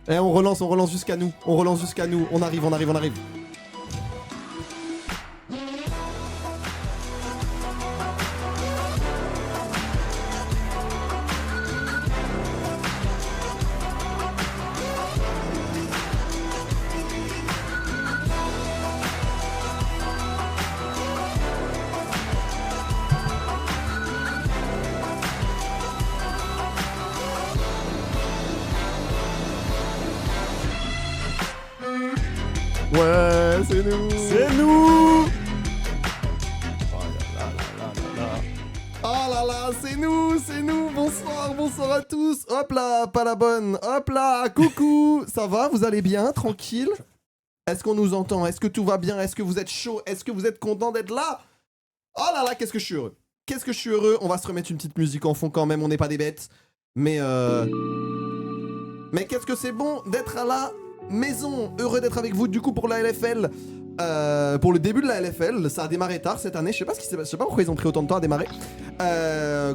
Eh, on relance jusqu'à nous. On relance jusqu'à nous. On arrive. Ouais, c'est nous. C'est nous. Oh là là, c'est nous. Bonsoir à tous. Hop là, pas la bonne. Hop là, coucou. Ça va, vous allez bien, tranquille? Est-ce qu'on nous entend? Est-ce que tout va bien? Est-ce que vous êtes chaud? Est-ce que vous êtes content d'être là? Oh là là, qu'est-ce que je suis heureux. On va se remettre une petite musique en fond quand même, on n'est pas des bêtes. Mais qu'est-ce que c'est bon d'être à la maison. Heureux d'être avec vous du coup pour la LFL. Pour le début de la LFL, ça a démarré tard cette année, je sais pas pourquoi ils ont pris autant de temps à démarrer.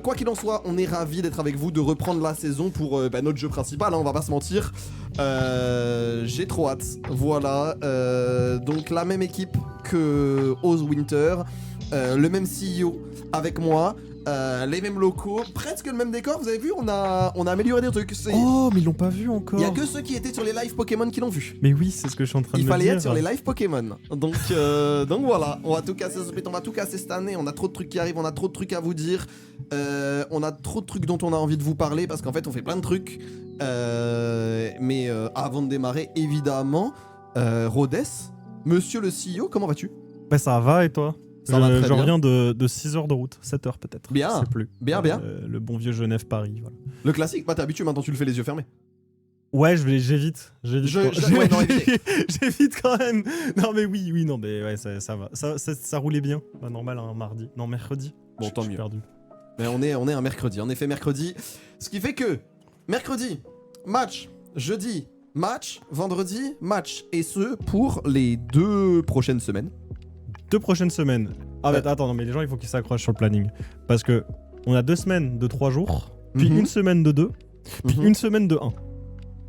Quoi qu'il en soit, on est ravis d'être avec vous, de reprendre la saison pour notre jeu principal, hein, on va pas se mentir. J'ai trop hâte, voilà. Donc la même équipe que Oz Winter, le même CEO avec moi. Les mêmes locaux, presque le même décor, vous avez vu, on a amélioré des trucs. Oh, mais ils l'ont pas vu encore. Il y a que ceux qui étaient sur les lives Pokémon qui l'ont vu. Mais oui, c'est ce que je suis en train de Il me fallait dire. être sur les lives Pokémon. Donc voilà, on va tout casser cette année. On a trop de trucs qui arrivent, on a trop de trucs à vous dire. On a trop de trucs dont on a envie de vous parler parce qu'en fait on fait plein de trucs. Mais avant de démarrer, évidemment, Rhodes, monsieur le CEO, comment vas-tu? Bah ça va et toi? Ça va très je bien. reviens de 6 heures de route, 7 heures peut-être. Bien. Je sais plus. Bien. Le bon vieux Genève-Paris, voilà. Le classique, bah t'es habitué maintenant, tu le fais les yeux fermés. Ouais, j'évite. Ouais, non, évitez. J'évite quand même. Non mais oui, non mais ouais, ça va. Ça roulait bien. Bah, normal, un mardi. Non, mercredi. Bon, tant Je suis mieux. perdu. Mais on est un mercredi, en effet mercredi. Ce qui fait que mercredi, match, jeudi, match, vendredi, match. Et ce, pour les 2 prochaines semaines. 2 prochaines semaines. Ah bah attends, non mais les gens il faut qu'ils s'accrochent sur le planning. Parce que on a 2 semaines de 3 jours, puis une semaine de 2, puis une semaine de 1.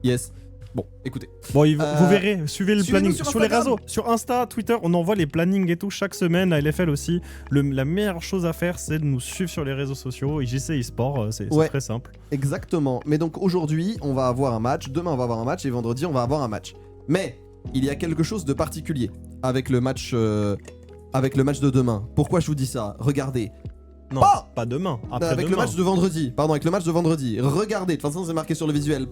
Yes. Bon, écoutez. Bon, vous verrez, suivez le planning sur sur les Instagram. réseaux, sur Insta, Twitter, on envoie les plannings et tout chaque semaine. À LFL aussi, la meilleure chose à faire, c'est de nous suivre sur les réseaux sociaux. JC eSport, c'est très simple. Exactement. Mais donc aujourd'hui, on va avoir un match, demain on va avoir un match et vendredi on va avoir un match. Mais il y a quelque chose de particulier avec le match de demain. Pourquoi je vous dis ça? Regardez. Non, pas demain. Après avec demain. le match de vendredi. Pardon, avec le match de vendredi. Regardez, de toute façon c'est marqué sur le visuel.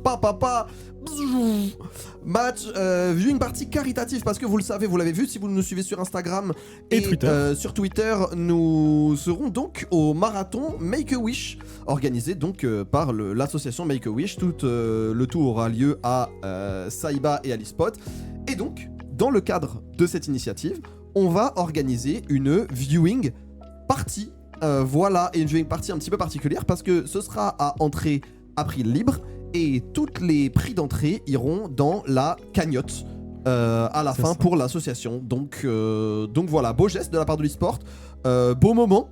Match, viewing party caritatif parce que vous le savez, vous l'avez vu si vous nous suivez sur Instagram et Twitter. Sur Twitter, nous serons donc au marathon Make-A-Wish, organisé donc par l'association Make-A-Wish. Tout le tout aura lieu à Saïba et à l'eSpot. Et donc, dans le cadre de cette initiative, on va organiser une viewing party. Voilà, et une viewing party un petit peu particulière parce que ce sera à entrée à prix libre et tous les prix d'entrée iront dans la cagnotte à la fin pour l'association. Donc voilà, beau geste de la part de l'eSport, beau moment.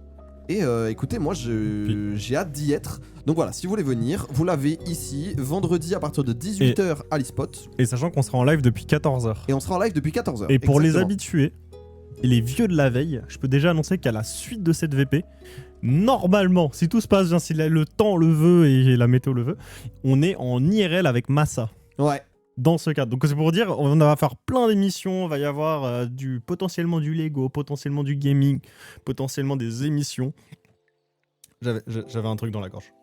Et écoutez, moi j'ai hâte d'y être. Donc voilà, si vous voulez venir, vous l'avez ici, vendredi à partir de 18h à l'eSpot. Et sachant qu'on sera en live depuis 14h. Et on sera en live depuis 14h. Et pour les habitués et les vieux de la veille, je peux déjà annoncer qu'à la suite de cette VP, normalement, si tout se passe bien, si le temps le veut et la météo le veut, on est en IRL avec Massa. Ouais. Dans ce cadre. Donc c'est pour dire, on va faire plein d'émissions, il va y avoir potentiellement du Lego, potentiellement du gaming, potentiellement des émissions. J'avais un truc dans la gorge.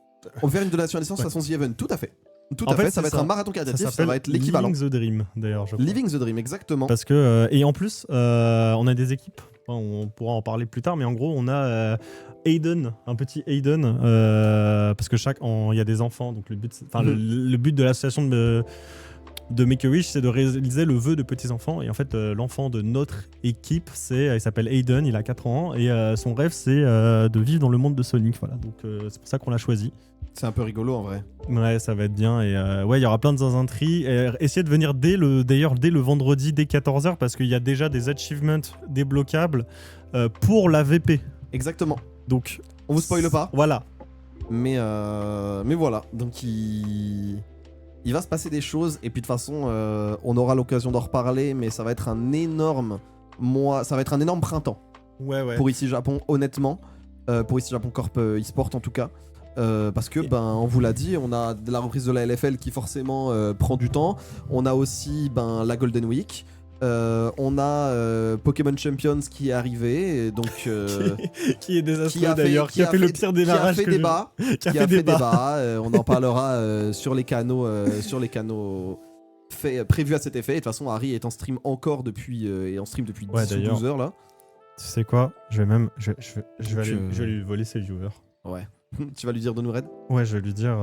On va faire une donation à l'essence façon The Even, tout à fait. Tout à fait, fait, ça va être un marathon caritatif, ça va être l'équivalent. Living the Dream, d'ailleurs, je crois. Living the Dream, exactement. Parce que, et en plus, on a des équipes, on pourra en parler plus tard, mais en gros, on a Aiden, un petit Aiden, parce que il y a des enfants, donc le but de l'association de Make-A-Wish, c'est de réaliser le vœu de petits-enfants. Et en fait, l'enfant de notre équipe, il s'appelle Aiden, il a 4 ans, et son rêve, c'est de vivre dans le monde de Sonic. Voilà, donc c'est pour ça qu'on l'a choisi. C'est un peu rigolo en vrai. Ouais, ça va être bien. Et ouais, il y aura plein de zinzintries. Essayez de venir dès le vendredi, dès 14h, parce qu'il y a déjà des achievements débloquables pour la VP. Exactement. Donc, on vous spoile pas. Voilà. Mais voilà. Donc il va se passer des choses et puis de toute façon on aura l'occasion d'en reparler, mais ça va être un énorme ça va être un énorme printemps Ouais. pour ici Japon, honnêtement, pour ici Japon Corp eSport en tout cas. Parce que on vous l'a dit, on a de la reprise de la LFL qui forcément prend du temps. On a aussi la Golden Week. On a Pokémon Champions qui est arrivé, et donc qui est désastreux d'ailleurs, qui a fait le pire démarrage, qui a fait débat. On en parlera sur les canaux, prévus à cet effet. Et de toute façon, Harry est en stream encore depuis et en stream depuis 10 ou 12 heures là. Tu sais quoi, je vais lui voler ses viewers. Ouais. Tu vas lui dire de nous raid? Ouais, je vais lui dire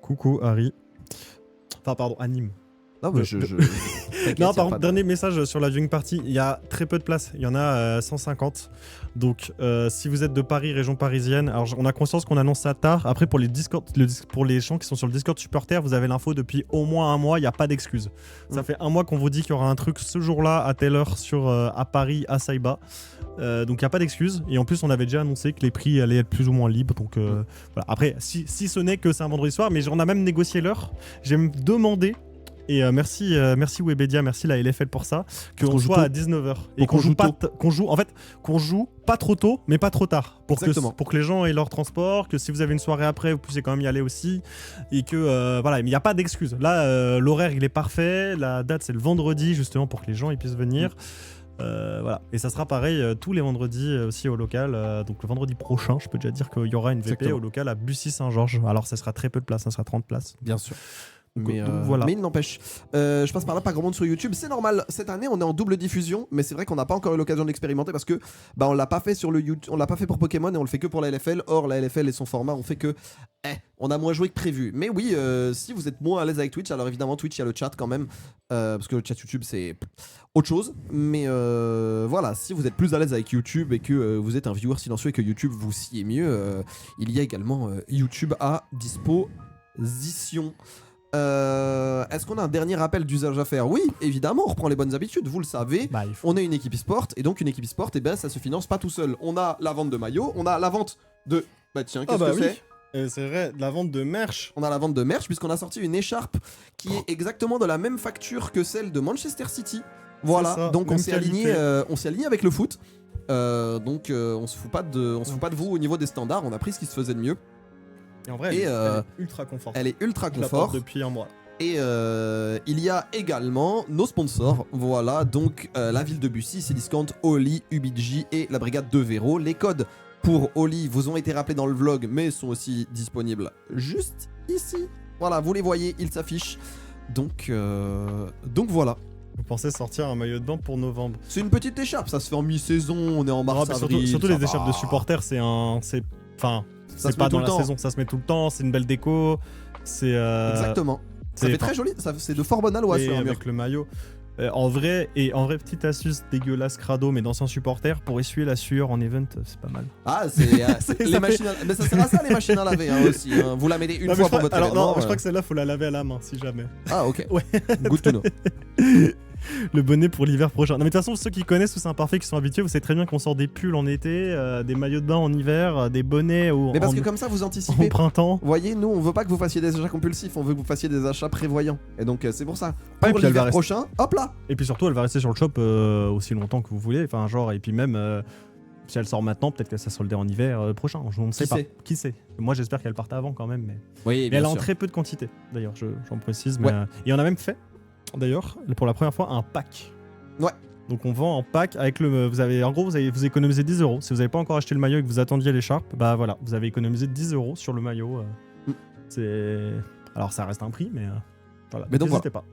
coucou Harry. Enfin pardon, anime. Non, mais non, par contre, dernier message sur la viewing party, il y a très peu de place, il y en a 150. Donc, si vous êtes de Paris, région parisienne, alors on a conscience qu'on annonce ça tard. Après, pour les gens qui sont sur le Discord supporter, vous avez l'info depuis au moins un mois, il n'y a pas d'excuse. Ça fait un mois qu'on vous dit qu'il y aura un truc ce jour-là, à telle heure, à Paris, à Saiba. Donc, il n'y a pas d'excuse. Et en plus, on avait déjà annoncé que les prix allaient être plus ou moins libres. Donc, voilà. Après, si ce n'est que c'est un vendredi soir, mais on a même négocié l'heure. J'ai demandé. Et merci Webedia, merci la LFL pour ça, qu'on soit à 19h. Et qu'on joue pas trop tôt, mais pas trop tard. Pour que les gens aient leur transport, que si vous avez une soirée après, vous puissiez quand même y aller aussi. Et que, voilà, mais il n'y a pas d'excuse. Là, l'horaire, il est parfait. La date, c'est le vendredi, justement, pour que les gens ils puissent venir. Voilà. Et ça sera pareil tous les vendredis aussi au local. Donc le vendredi prochain, je peux déjà dire qu'il y aura une VP au local à Bussy-Saint-Georges. Alors, ça sera très peu de place, ça sera 30 places. Bien sûr. Mais voilà. Mais il n'empêche, je passe par là, pas grand monde sur YouTube, c'est normal. Cette année, on est en double diffusion, mais c'est vrai qu'on n'a pas encore eu l'occasion de l'expérimenter parce que on l'a pas fait sur le YouTube, on l'a pas fait pour Pokémon et on le fait que pour la LFL. Or, la LFL et son format, on fait que, on a moins joué que prévu. Mais oui, si vous êtes moins à l'aise avec Twitch, alors évidemment Twitch, il y a le chat quand même, parce que le chat YouTube c'est autre chose. Mais voilà, si vous êtes plus à l'aise avec YouTube et que vous êtes un viewer silencieux et que YouTube vous sied mieux, il y a également YouTube à disposition. Est-ce qu'on a un dernier rappel d'usage à faire? Oui, évidemment, on reprend les bonnes habitudes, vous le savez. On est une équipe e-sport, et donc une équipe e-sport, ça se finance pas tout seul. On a la vente de maillots, on a la vente de... Tiens, qu'est-ce que c'est? C'est vrai, la vente de merch. On a la vente de merch, puisqu'on a sorti une écharpe qui est exactement de la même facture que celle de Manchester City. Voilà, donc on s'est aligné avec le foot. Donc on se fout pas de vous au niveau des standards, on a pris ce qui se faisait de mieux. Et en vrai, elle est ultra confort. Elle est ultra confort. Depuis un mois. Et il y a également nos sponsors. Voilà, donc la ville de Bussy, Cdiscount, Oli, UBG et la brigade de Véro. Les codes pour Oli vous ont été rappelés dans le vlog, mais sont aussi disponibles juste ici. Voilà, vous les voyez, ils s'affichent. Donc voilà. Vous pensez sortir un maillot de bain pour novembre? C'est une petite écharpe, ça se fait en mi-saison, on est en mars-avril. Surtout les écharpes de supporters, c'est pas dans la saison, ça se met tout le temps, c'est une belle déco. Exactement. Ça fait très joli, c'est de fort bon aloi sur un mur. Avec le maillot. En vrai, petite astuce dégueulasse crado, mais d'anciens supporters, pour essuyer la sueur en event, c'est pas mal. Ah, c'est les machines à... Mais ça sert à ça, les machines à laver aussi. Hein. Vous la mettez une fois pour votre événement. Non, je crois que celle-là, faut la laver à la main, si jamais. Ah, ok. Ouais. Good to know. Le bonnet pour l'hiver prochain. Non mais de toute façon, ceux qui connaissent tous Imparfait, qui sont habitués, vous savez très bien qu'on sort des pulls en été, des maillots de bain en hiver, des bonnets mais parce que comme ça vous anticipez. Au printemps. Vous voyez, nous on veut pas que vous fassiez des achats compulsifs, on veut que vous fassiez des achats prévoyants. Et donc c'est pour ça. Pour l'hiver prochain, hop là. Et puis surtout, elle va rester sur le shop aussi longtemps que vous voulez. Enfin genre, et puis même si elle sort maintenant, peut-être que ça soldait en hiver prochain. On ne sait pas. Qui sait? Moi j'espère qu'elle parte avant quand même. Mais, oui, mais elle est en très peu de quantité. D'ailleurs, j'en précise. Mais, et on a même fait, d'ailleurs, pour la première fois, un pack. Ouais. Donc on vend en pack avec vous économisez 10 €. Si vous n'avez pas encore acheté le maillot et que vous attendiez l'écharpe, bah voilà, vous avez économisé 10 € sur le maillot. Alors ça reste un prix, mais voilà. Mais donc n'hésitez pas.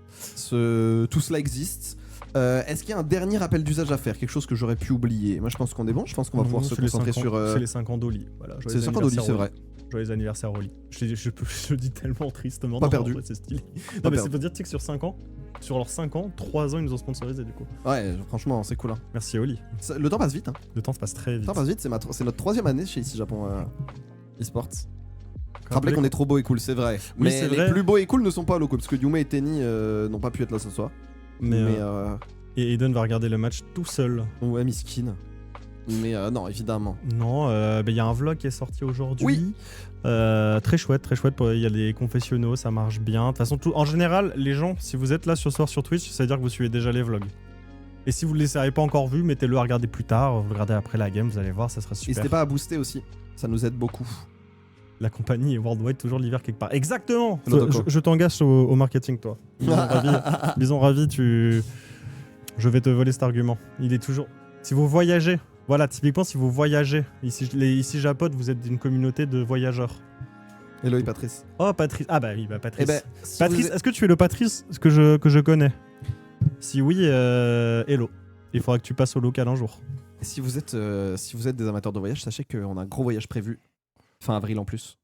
Tout cela existe. Est-ce qu'il y a un dernier rappel d'usage à faire? Quelque chose que j'aurais pu oublier? Moi je pense qu'on est bon, je pense qu'on va pouvoir se concentrer sur... C'est les 5 ans d'Oli. Voilà, c'est les 5 ans d'Oli, c'est vrai. Joyeux anniversaire Oli. Je le dis tellement tristement. Pas perdu. En vrai, c'est stylé. Non mais c'est pour dire que sur 5 ans, sur leurs 5 ans, 3 ans ils nous ont sponsorisé du coup. Ouais, franchement c'est cool. Hein. Merci Oli. Le temps passe vite. Hein. Le temps passe très vite. Le temps passe vite, c'est notre 3e année chez ici Japon eSports. Rappelez qu'on est trop beau et cool, c'est vrai. Oui, mais les plus beaux et cool ne sont pas locaux parce que Yume et Tenny n'ont pas pu être là ce soir. Et Aiden va regarder le match tout seul. Ouais, miskin. Mais non, évidemment. Non, y a un vlog qui est sorti aujourd'hui. Oui. Très chouette. Il y a des confessionnaux, ça marche bien. De toute façon, en général, les gens, si vous êtes là ce soir sur Twitch, ça veut dire que vous suivez déjà les vlogs. Et si vous ne les avez pas encore vus, mettez-le à regarder plus tard. Regardez après la game, vous allez voir, ça sera super. N'hésitez pas à booster aussi, ça nous aide beaucoup. La compagnie est worldwide, toujours l'hiver quelque part. Exactement. Notoko. Je t'engage au marketing, toi. Bison Ravi, je vais te voler cet argument. Il est toujours... Si vous voyagez, voilà, typiquement, si vous voyagez, ici Japod, vous êtes une communauté de voyageurs. Hello et Patrice. Oh, Patrice. Ah bah oui, Patrice. Eh ben, si Patrice, vous- est-ce que tu es le Patrice que je connais? Si oui, hello. Il faudra que tu passes au local un jour. Si vous êtes des amateurs de voyage, sachez qu'on a un gros voyage prévu fin avril en plus.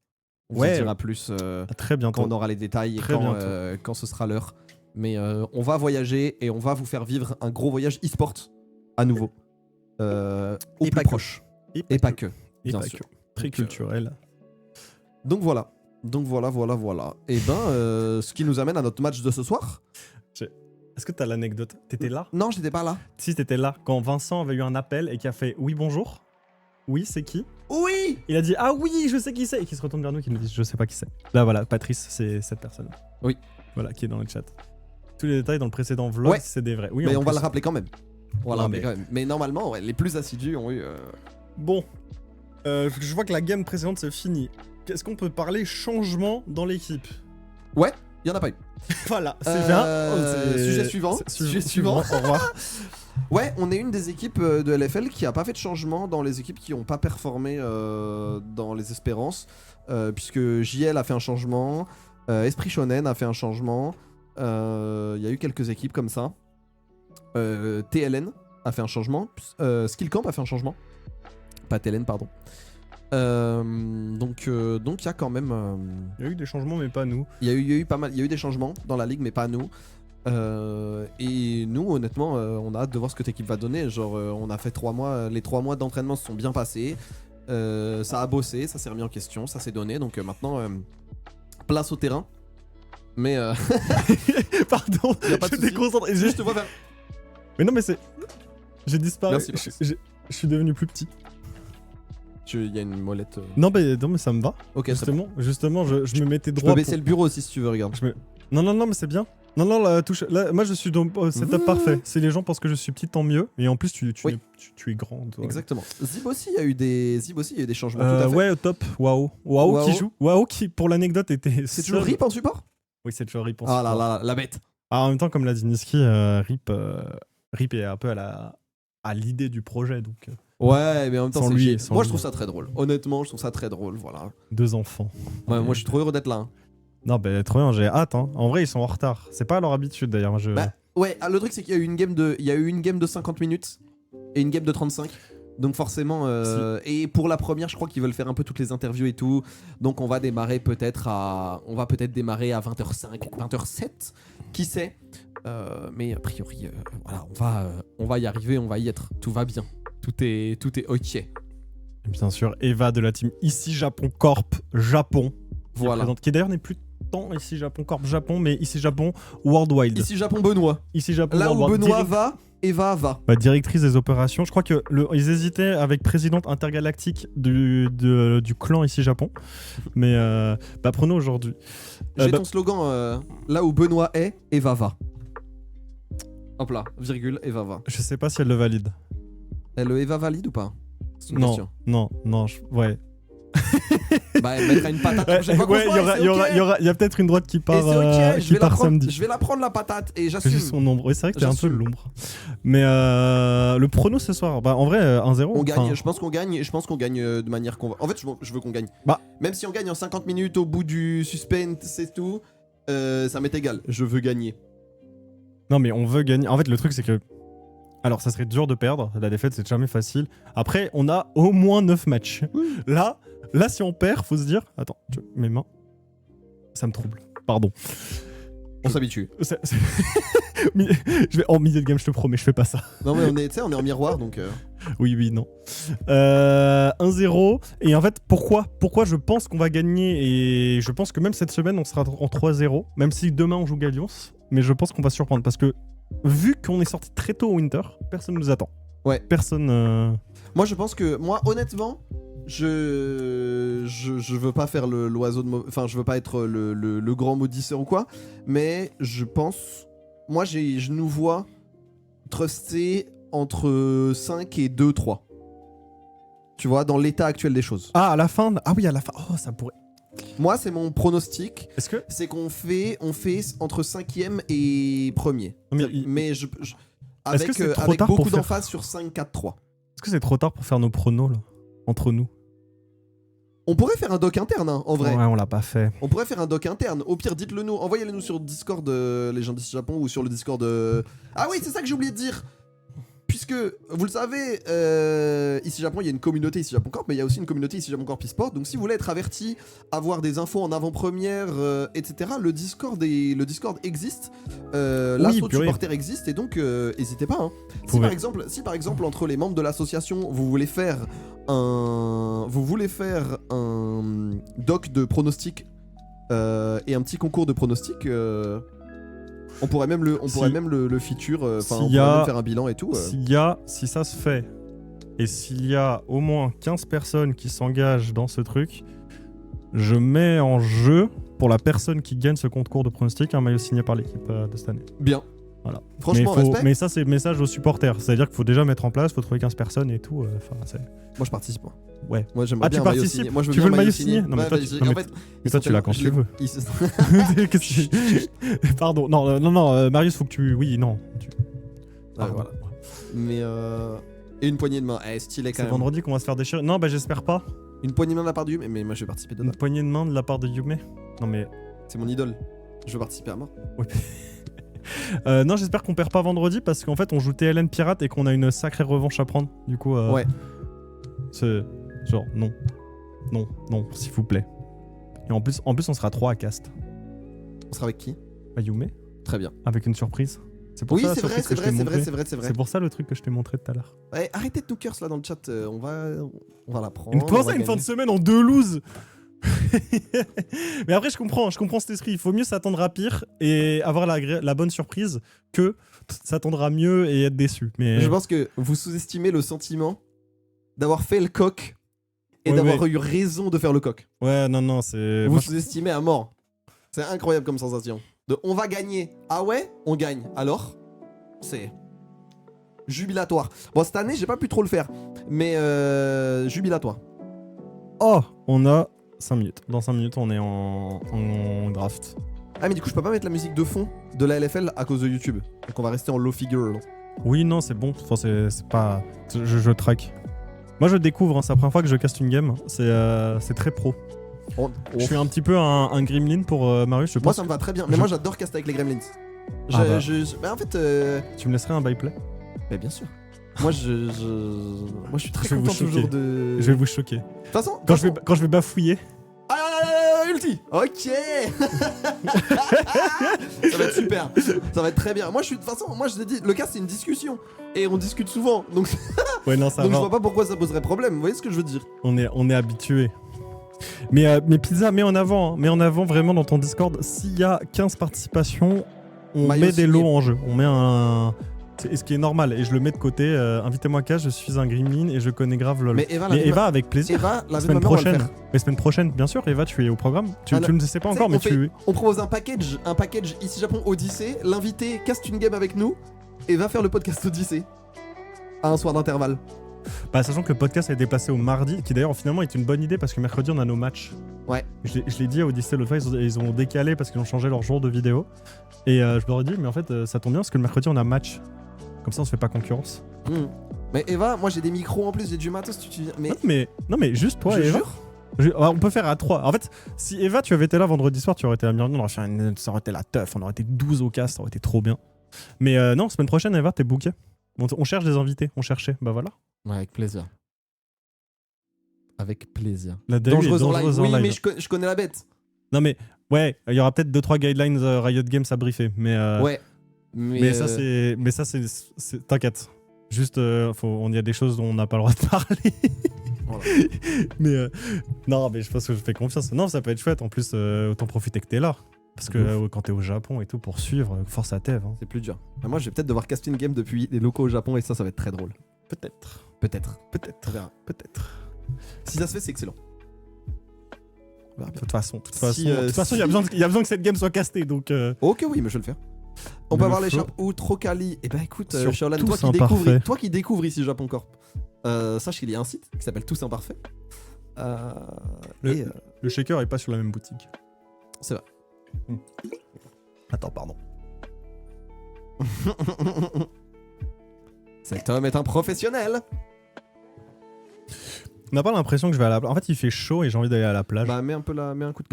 On vous en dira plus Très bientôt. quand on aura les détails Très et quand ce sera l'heure. Mais on va voyager et on va vous faire vivre un gros voyage e-sport à nouveau. Au Et plus pas que. proche. Et pas que. Et bien pas sûr. que. Très Donc, culturel. Donc voilà. Et ce qui nous amène à notre match de ce soir. Est-ce que t'as l'anecdote? T'étais là? Non, j'étais pas là. Si, t'étais là. Quand Vincent avait eu un appel et qui a fait oui, bonjour. Oui, c'est qui? Oui. Il a dit ah oui, je sais qui c'est. Et qui se retourne vers nous et qui nous dit je sais pas qui c'est. Là, voilà, Patrice, c'est cette personne. Oui. Voilà, qui est dans le chat. Tous les détails dans le précédent vlog, Ouais. c'est des vrais. Oui, Mais en on va plus. le rappeler quand même. On va le Non, rappeler quand même. Mais normalement, ouais, les plus assidus ont eu. Bon, je vois que la game précédente c'est fini. Est-ce qu'on peut parler changement dans l'équipe? Ouais, il y en a pas eu. Voilà, c'est bien. Sujet suivant. Sujet suivant. Au revoir. Ouais, on est une des équipes de LFL qui a pas fait de changement dans les équipes qui ont pas performé dans les espérances. Puisque JL a fait un changement, Esprit Shonen a fait un changement. Il y a eu quelques équipes comme ça. TLN a fait un changement. Skillcamp a fait un changement. Pas TLN, pardon. Donc il y a quand même. Il y a eu des changements, mais pas nous. Il y a eu pas mal. Il y a eu des changements dans la ligue, mais pas nous. Et nous, honnêtement, on a hâte de voir ce que cette équipe va donner. Genre, on a fait 3 mois. Les 3 mois d'entraînement se sont bien passés. Ça a bossé, ça s'est remis en question, ça s'est donné. Donc maintenant, place au terrain. Mais Pardon, Y a pas de je souci. déconcentre. juste te vois faire. Mais non, mais c'est. J'ai disparu. Merci, Patrice. Je suis devenu plus petit. Il y a une molette. Non, mais ça me va. Ok, c'est bon. Justement, je me mettais Je droit. peux baisser le bureau aussi si tu veux, regarde. Non, mais c'est bien. Non, la touche. Là, moi, je suis dans setup parfait. Si les gens pensent que je suis petit, tant mieux. Et en plus, tu es grand. Toi. Exactement. Zib aussi, il y a eu des changements. Tout à fait. Ouais, au top. Waouh. Waouh qui joue. Waouh qui, pour l'anecdote, était. C'est toujours RIP en support. Oui, c'est toujours RIP en Ah support. là là, la bête. Ah, en même temps, comme l'a dit Niski, RIP est un peu à l'idée du projet. Donc, Ouais, mais en même temps, Sans c'est lui, génial. sans Moi, lui. je trouve ça très drôle. Honnêtement, je trouve ça très drôle. Voilà. 2 enfants. Ouais, moi, je suis trop heureux d'être là. Hein. Non, bah, trop bien, j'ai hâte. Hein. En vrai, ils sont en retard. C'est pas à leur habitude d'ailleurs. Moi, Bah, ouais, le truc, c'est qu'il y a eu une game de 50 minutes et une game de 35. Donc forcément, et pour la première, je crois qu'ils veulent faire un peu toutes les interviews et tout. Donc on va démarrer peut-être à 20h05 ou 20h07, qui sait. Mais a priori, voilà, on va y arriver, on va y être. Tout va bien, tout est ok. Bien sûr, Eva de la team Ici Japon Corp Japon. Voilà. Qui d'ailleurs n'est plus tant Ici Japon Corp Japon, mais Ici Japon Worldwide. Ici Japon Benoît. Ici Japon Là où Worldwide. Benoît va, Eva va. Bah, directrice des opérations. Je crois que ils hésitaient avec présidente intergalactique du clan Ici Japon. Mais bah, prenons aujourd'hui. J'ai Bah, ton slogan, là où Benoît est, Eva va. Hop là, virgule, Eva va. je sais pas si elle le valide. Le Eva valide ou pas? C'est une Non, question. non, ouais. Bah, elle mettra une patate la prochaine fois qu'on se voit, c'est ok. il y a peut-être une droite qui Et part, c'est ok, qui part samedi. je vais la prendre la patate et C'est j'assume. juste son ombre. Oui, c'est vrai que t'es un peu J'assume. l'ombre. Mais le prono ce soir, bah en vrai 1-0. On gagne, enfin, je pense qu'on gagne de manière convaincante. En fait, je veux qu'on gagne. Bah. Même si on gagne en 50 minutes au bout du suspense, c'est tout, ça m'est égal. Je veux gagner. Non, mais on veut gagner. En fait, le truc, c'est que. Alors, ça serait dur de perdre. La défaite, c'est jamais facile. Après, on a au moins 9 matchs. Là, si on perd, faut se dire. Attends, mes mains. Ça me trouble. Pardon. On s'habitue. Je vais en milieu de game, je te promets, je fais pas ça. Non, mais tu sais, on est en miroir donc. Oui, non. 1-0. Et en fait, pourquoi je pense qu'on va gagner? Et je pense que même cette semaine, on sera en 3-0. Même si demain, on joue Gallions. Mais je pense qu'on va surprendre. Parce que, vu qu'on est sorti très tôt au Winter, personne nous attend. Ouais. Personne. Moi, je pense que. Moi, honnêtement, je veux pas faire l'oiseau de enfin je veux pas être le grand maudisseur ou quoi, mais je pense, moi je nous vois truster entre 5 et 2, 3. Tu vois, dans l'état actuel des choses. Ah, à la fin. Ah oui, à la fin. Oh, ça pourrait. Moi, c'est mon pronostic. Est-ce que. C'est qu'on fait entre 5e et 1er. Mais avec, que c'est trop avec tard beaucoup pour faire- d'emphase sur 5, 4, 3. Est-ce que c'est trop tard pour faire nos pronos, là? Entre nous? On pourrait faire un doc interne, hein, en vrai. Ouais, on l'a pas fait. On pourrait faire un doc interne. Au pire, dites-le nous. Envoyez-le nous sur Discord les gens d'ici Japon ou sur le Discord. Ah oui, c'est ça que j'ai oublié de dire. Puisque, vous le savez, ici Japon, il y a une communauté ici Japon Corp, mais il y a aussi une communauté ici Japon Corp eSport. Donc si vous voulez être averti, avoir des infos en avant-première, etc., le Discord existe. L'assaut de supporters existe, et donc n'hésitez pas. Hein. Si par exemple entre les membres de l'association, vous voulez faire un doc de pronostics et un petit concours de pronostics. On pourrait même le feature, on pourrait même faire un bilan et tout. Si ça se fait, et s'il y a au moins 15 personnes qui s'engagent dans ce truc, je mets en jeu, pour la personne qui gagne ce concours de pronostic, un maillot signé par l'équipe de cette année. Bien. Voilà. Franchement, respect. Mais ça, c'est message aux supporters. C'est-à-dire qu'il faut déjà mettre en place, il faut trouver 15 personnes et tout. Moi, je participe. Ouais. Moi, j'aimerais bien tu un maillot participes signé. Moi, je veux tu bien veux le un maillot signé? Non, mais toi, tu l'as quand tu veux. Pardon. Non, Marius, faut que tu. Oui, non. Voilà. Mais et une poignée de main. Stylé quand C'est même. vendredi qu'on va se faire déchirer. Non, bah j'espère pas. Une poignée de main de la part de Yume, mais moi je vais participer dedans. Une poignée de main de la part de Yume. Non, mais. C'est mon idole. Je veux participer à mort. Oui. Non, j'espère qu'on perd pas vendredi parce qu'en fait on joue TLN Pirate et qu'on a une sacrée revanche à prendre. Du coup, ouais. C'est genre non, s'il vous plaît. Et en plus on sera 3 à cast. On sera avec qui? Yume. Très bien. Avec une surprise. C'est pour oui, ça, c'est vrai. C'est pour ça le truc que je t'ai montré tout à l'heure. Ouais, arrêtez de nous curse là dans le chat. On va la prendre. Une fin de semaine en 2 loses. Mais après je comprends cet esprit. Il faut mieux s'attendre à pire et avoir la bonne surprise que s'attendre à mieux et être déçu. Mais je pense que vous sous-estimez le sentiment d'avoir fait le coq et d'avoir eu raison de faire le coq. Ouais, non, c'est... Vous sous-estimez à mort. C'est incroyable comme sensation. On va gagner. Ah ouais, on gagne. Alors, c'est jubilatoire. Bon, cette année, j'ai pas pu trop le faire, mais jubilatoire. Oh, on a 5 minutes. Dans 5 minutes, on est en draft. Ah, mais du coup, je peux pas mettre la musique de fond de la LFL à cause de YouTube. Donc, on va rester en low figure. Oui, non, c'est bon. Enfin, c'est pas... Je track. Moi, je découvre. Hein. C'est la première fois que je caste une game. C'est très pro. Je suis un petit peu un gremlin pour Marius. Je pense. Moi, ça me va très bien. Mais moi, j'adore caster avec les gremlins. Mais en fait... Tu me laisserais un byplay? Mais bien sûr. Moi, je suis très content toujours de... Je vais vous choquer. De toute façon... Quand je vais bafouiller... Ulti. Ok. Ça va être super. Ça va être très bien. Moi, de toute façon, moi, je t'ai dit, le cas, c'est une discussion. Et on discute souvent. Donc, ouais, non, ça donc va. je vois pas pourquoi ça poserait problème. Vous voyez ce que je veux dire? On est habitué. Mais Pizza, mets en avant vraiment dans ton Discord. S'il y a 15 participations, on met des lots en jeu. On met un... Et ce qui est normal, et je le mets de côté. Invitez-moi à cash, je suis un gremlin et je connais grave LOL. Mais Eva, avec plaisir. Eva, la semaine prochaine. La semaine prochaine, bien sûr, Eva, tu es au programme. Tu ne le sais pas encore, mais on propose un package ici Japon Odyssey. L'invité caste une game avec nous et va faire le podcast Odyssey à un soir d'intervalle. Bah, sachant que le podcast a été déplacé au mardi, qui d'ailleurs finalement est une bonne idée parce que mercredi on a nos matchs. Ouais. Je l'ai dit à Odyssey l'autre fois, ils ont décalé parce qu'ils ont changé leur jour de vidéo. Et je leur ai dit, mais en fait ça tombe bien parce que le mercredi on a match. Comme ça on se fait pas concurrence. Mais Eva, moi j'ai des micros en plus, j'ai du matos. Non mais juste toi et Eva. On peut faire à 3. En fait, si Eva tu avais été là vendredi soir, tu aurais été la bienvenue, ça aurait été la teuf, on aurait été 12 au cast, ça aurait été trop bien. Mais non, semaine prochaine Eva, t'es booké. On cherche des invités, on cherchait, bah voilà. Ouais, avec plaisir. Avec plaisir. La dangereuse en live. Oui, mais je connais la bête. Non mais, ouais, il y aura peut-être 2-3 guidelines Riot Games à briefer, mais... Ouais. Mais ça, c'est... T'inquiète. Juste, y a des choses dont on n'a pas le droit de parler. Voilà. Mais non, mais je pense que je fais confiance. Non, ça peut être chouette. En plus, autant profiter que t'es là. Parce que quand t'es au Japon et tout, pour suivre, force à Tev. Hein. C'est plus dur. Mais moi, je vais peut-être devoir caster une game depuis les locaux au Japon et ça va être très drôle. Peut-être. Peut-être. On verra. Peut-être. Si ça se fait, c'est excellent. De toute façon, Si, il y a besoin que cette game soit castée, donc... Ok, oui, mais je vais le faire. On Le peut avoir les flow. Sharp ou Trocali. Eh ben écoute, Sur Shaolan, Tous Imparfaits. toi qui découvres ici Japon Corp, sache qu'il y a un site qui s'appelle Tous Imparfaits. Le shaker est pas sur la même boutique. C'est vrai. Attends, pardon. Cet homme est un professionnel. On n'a pas l'impression que je vais à la plage. En fait, il fait chaud et j'ai envie d'aller à la plage. Bah mets un coup de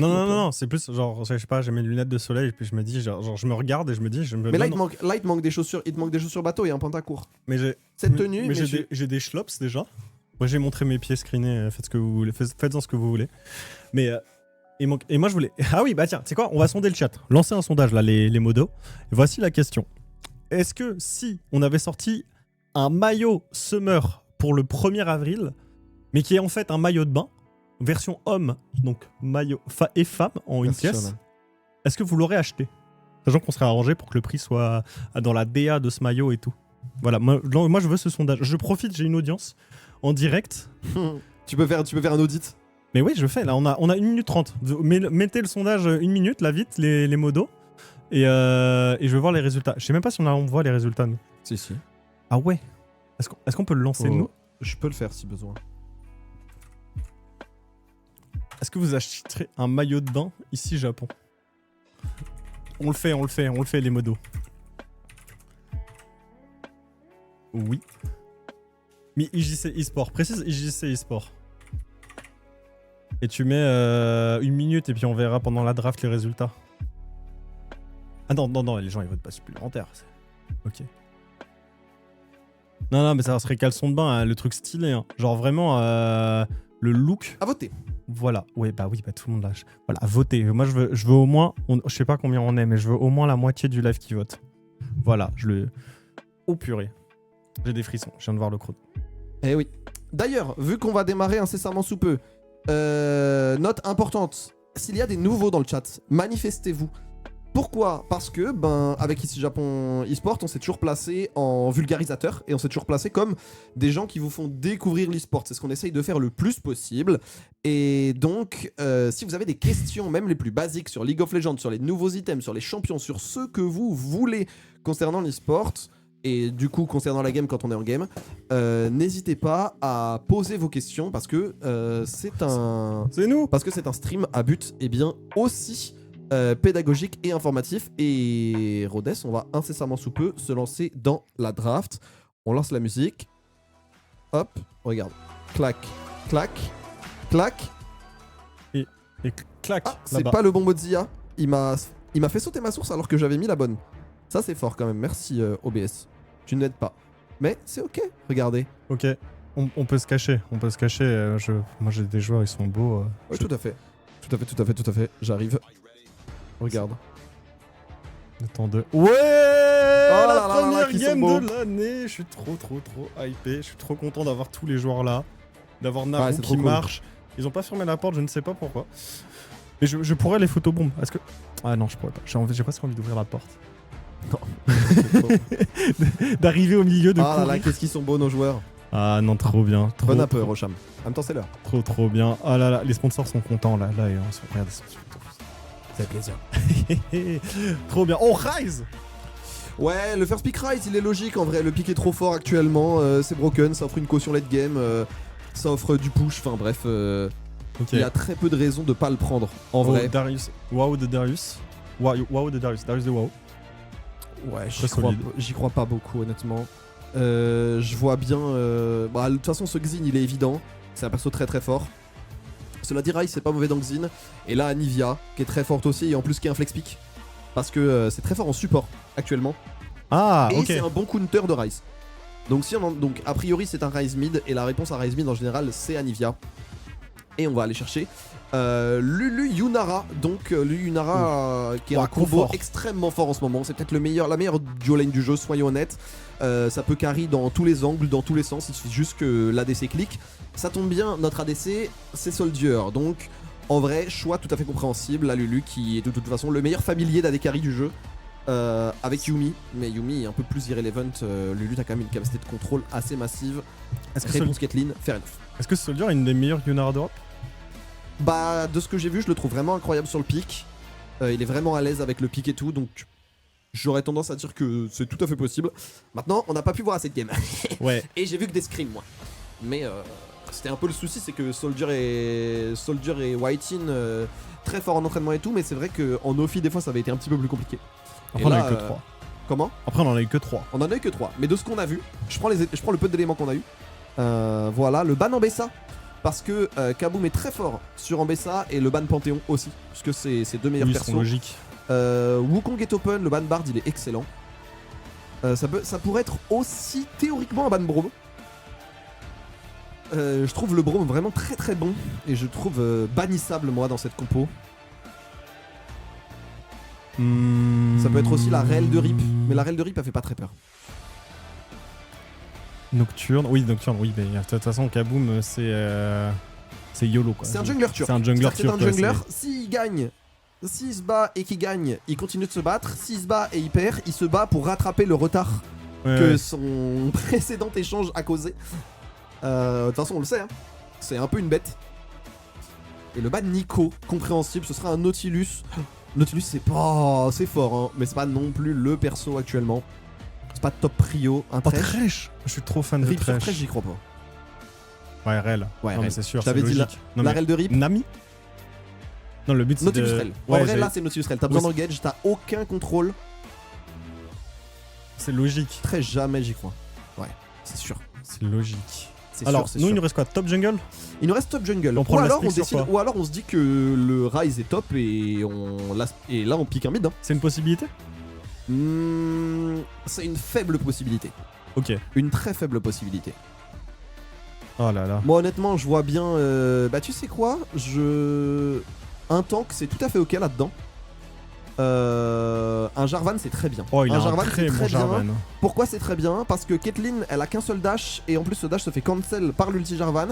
Non, clim, non, c'est plus genre, je sais pas, j'ai mes lunettes de soleil et puis je me dis, genre je me regarde et je me dis, Mais là, il te manque des chaussures. Il te manque des chaussures bateau et un pantacourt. Mais j'ai Cette tenue, mais j'ai des schlops déjà. Moi, j'ai montré mes pieds screenés, faites ce que vous voulez, faites-en ce que vous voulez. Mais et moi, je voulais. Ah oui, bah tiens, c'est quoi? On va sonder le chat. Lancez un sondage là, les modos. Voici la question. Est-ce que si on avait sorti un maillot Summer pour le 1er avril, mais qui est en fait un maillot de bain, version homme, donc maillot et femme en une pièce, est-ce que vous l'aurez acheté? Sachant qu'on serait arrangé pour que le prix soit dans la DA de ce maillot et tout. Voilà, moi je veux ce sondage. Je profite, j'ai une audience en direct. tu peux faire un audit. Mais oui, je fais. Là, on a 1 minute 30. Mettez le sondage 1 minute, là, vite, les modos. Et je vais voir les résultats. Je sais même pas si on voit les résultats, nous. Si. Ah ouais. Est-ce qu'on peut le lancer, nous? Je peux le faire si besoin. Est-ce que vous achèterez un maillot de bain ici, Japon? On le fait, les modos. Oui. Mais IJC eSport. Précise IJC eSport. Et tu mets 1 minute et puis on verra pendant la draft les résultats. Ah non, les gens ils votent pas supplémentaire. Ok. Non, mais ça serait caleçon de bain, hein, le truc stylé. Hein. Genre vraiment le look. À voter. Voilà. Oui, bah tout le monde lâche. Voilà, à voter. Moi je veux au moins, je sais pas combien on est, mais je veux au moins la moitié du live qui vote. Voilà, Oh purée. J'ai des frissons, je viens de voir le chrono. Eh oui. D'ailleurs, vu qu'on va démarrer incessamment sous peu, note importante, s'il y a des nouveaux dans le chat, manifestez-vous. Pourquoi? Parce que, avec Ici Japon eSport, on s'est toujours placé en vulgarisateur et on s'est toujours placé comme des gens qui vous font découvrir l'eSport. C'est ce qu'on essaye de faire le plus possible. Et donc, si vous avez des questions, même les plus basiques, sur League of Legends, sur les nouveaux items, sur les champions, sur ce que vous voulez concernant l'eSport, et du coup concernant la game quand on est en game, n'hésitez pas à poser vos questions parce que c'est un stream à but aussi pédagogique et informatif. Et Rhodes, on va incessamment sous peu se lancer dans la draft. On lance la musique. Hop, regarde. Clac, clac, clac. Et clac. Ah, c'est pas le bon Mozilla. Il m'a fait sauter ma source alors que j'avais mis la bonne. Ça c'est fort quand même, merci OBS. Tu ne m'aides pas. Mais c'est ok, regardez. Ok, on peut se cacher, moi j'ai des joueurs, ils sont beaux. Ouais, tout à fait. J'arrive. Regarde. Attends deux. Ouais, la première qui game sont beaux. de l'année. Je suis trop hypé, je suis trop content d'avoir tous les joueurs là. D'avoir Naru c'est qui trop cool. marche. Ils ont pas fermé la porte, je ne sais pas pourquoi. Mais je pourrais les photobombes. Est-ce que... Ah non, je pourrais pas. J'ai presque envie d'ouvrir la porte. Non. D'arriver au milieu de Ah là courir. là, qu'est-ce qu'ils sont beaux nos joueurs. Ah non, trop bien. Bon appel, Rocham. En même temps, c'est l'heure. Trop bien. Ah là là, les sponsors sont contents là. Là, ils sont... Regardez, ils sont contents. Ça fait plaisir. Trop bien. Oh, Rise. Ouais, le first pick Rise, il est logique en vrai. Le pick est trop fort actuellement. C'est broken, ça offre une caution late game. Ça offre du push. Enfin bref, Ok. il y a très peu de raisons de pas le prendre en vrai. Darius. Wow de Darius. Wow de Darius. Darius de Wow. Ouais, Très j'y crois pas beaucoup honnêtement. Je vois bien. De toute façon, ce Xin il est évident. C'est un perso très très fort. Cela dit, Rise c'est pas mauvais dans Xin. Et là, Anivia qui est très forte aussi et en plus qui est un flex pick. Parce que c'est très fort en support actuellement. Ah, Et ok. c'est un bon counter de Rise. Donc, donc a priori, c'est un Rise mid. Et la réponse à Rise mid en général, c'est Anivia. Et on va aller chercher Lulu Yunara. Donc, Lulu Yunara qui est un combo confort. extrêmement fort en ce moment. C'est peut-être la meilleure duo lane du jeu, soyons honnêtes. Ça peut carry dans tous les angles, dans tous les sens. Il suffit juste que l'ADC clique. Ça tombe bien, notre ADC, c'est Soldier. Donc, en vrai, choix tout à fait compréhensible. La Lulu qui est de toute façon le meilleur familier d'AD carry du jeu. avec Yumi, mais Yumi est un peu plus irrelevant. Lulu a quand même une capacité de contrôle assez massive. Est-ce que, Réponse Caitlyn, fair enough. est-ce que Soldier est une des meilleures Yunara d'Europe? Bah, de ce que j'ai vu, je le trouve vraiment incroyable sur le pic. Il est vraiment à l'aise avec le pic et tout, donc j'aurais tendance à dire que c'est tout à fait possible. Maintenant, on n'a pas pu voir assez de game. Ouais. Et j'ai vu que des screens, moi. Mais c'était un peu le souci, c'est que Soldier et Whitin, très fort en entraînement et tout, mais c'est vrai qu'en Ophi, des fois, ça avait été un petit peu plus compliqué. Après, Et on en là, a eu que 3. Comment? Après, on en a eu que 3. On en a eu que 3. Mais de ce qu'on a vu, je prends le peu d'éléments qu'on a eu. Voilà, le ban Ambessa. Parce que Kaboom est très fort sur Ambessa et le ban Panthéon aussi. Parce que c'est ses deux meilleurs Oui, persos. c'est logique. Wukong est open, le ban Bard il est excellent. Ça pourrait être aussi théoriquement un ban Braum. Je trouve le Braum vraiment très très bon. Et je trouve bannissable moi dans cette compo. Ça peut être aussi la Rel de Rip. Mais la Rel de Rip elle fait pas très peur. Nocturne, oui, mais de toute façon, Kaboom, c'est YOLO quoi. C'est un jungler turc. C'est un jungler C'est-à-dire que turc. c'est un jungler, s'il gagne, s'il se bat et qu'il gagne, il continue de se battre. S'il se bat et il perd, il se bat pour rattraper le retard que son précédent échange a causé. De toute façon, on le sait, hein. C'est un peu une bête. Et le ban Nico, compréhensible, ce sera un Nautilus. Nautilus, c'est pas. C'est fort, hein, mais c'est pas non plus le perso actuellement. C'est pas top prio. Un Oh, Thresh. Thresh. Je suis trop fan de Rip sur Thresh. Thresh, j'y crois pas. Ouais, Rel. Ouais, non, mais Rel. c'est sûr, Je t'avais c'est dit logique. Non, La mais Rel de Rip. Nami. Non, le but c'est Nautilus de... Rel. Ouais, en vrai, là, c'est Nautilus Rel. T'as besoin d'engage, t'as aucun contrôle. C'est logique. Très jamais, j'y crois. Ouais, c'est sûr. C'est logique. C'est Alors, sûr, c'est nous, sûr. il nous reste quoi? Top jungle? Il nous reste top jungle. On prend ou, le alors on Lastrix sur décide, quoi ou alors on se dit que le Rise est top et là on pique un mid. Hein. C'est une possibilité? C'est une faible possibilité. Ok. Une très faible possibilité. Oh là là. Moi honnêtement je vois bien... bah tu sais quoi, un tank c'est tout à fait ok là-dedans. Un Jarvan c'est très bien. Oh, il a un Jarvan très c'est bon très bien. Jarvan. Pourquoi c'est très bien? Parce que Caitlyn elle a qu'un seul dash et en plus ce dash se fait cancel par l'ulti Jarvan.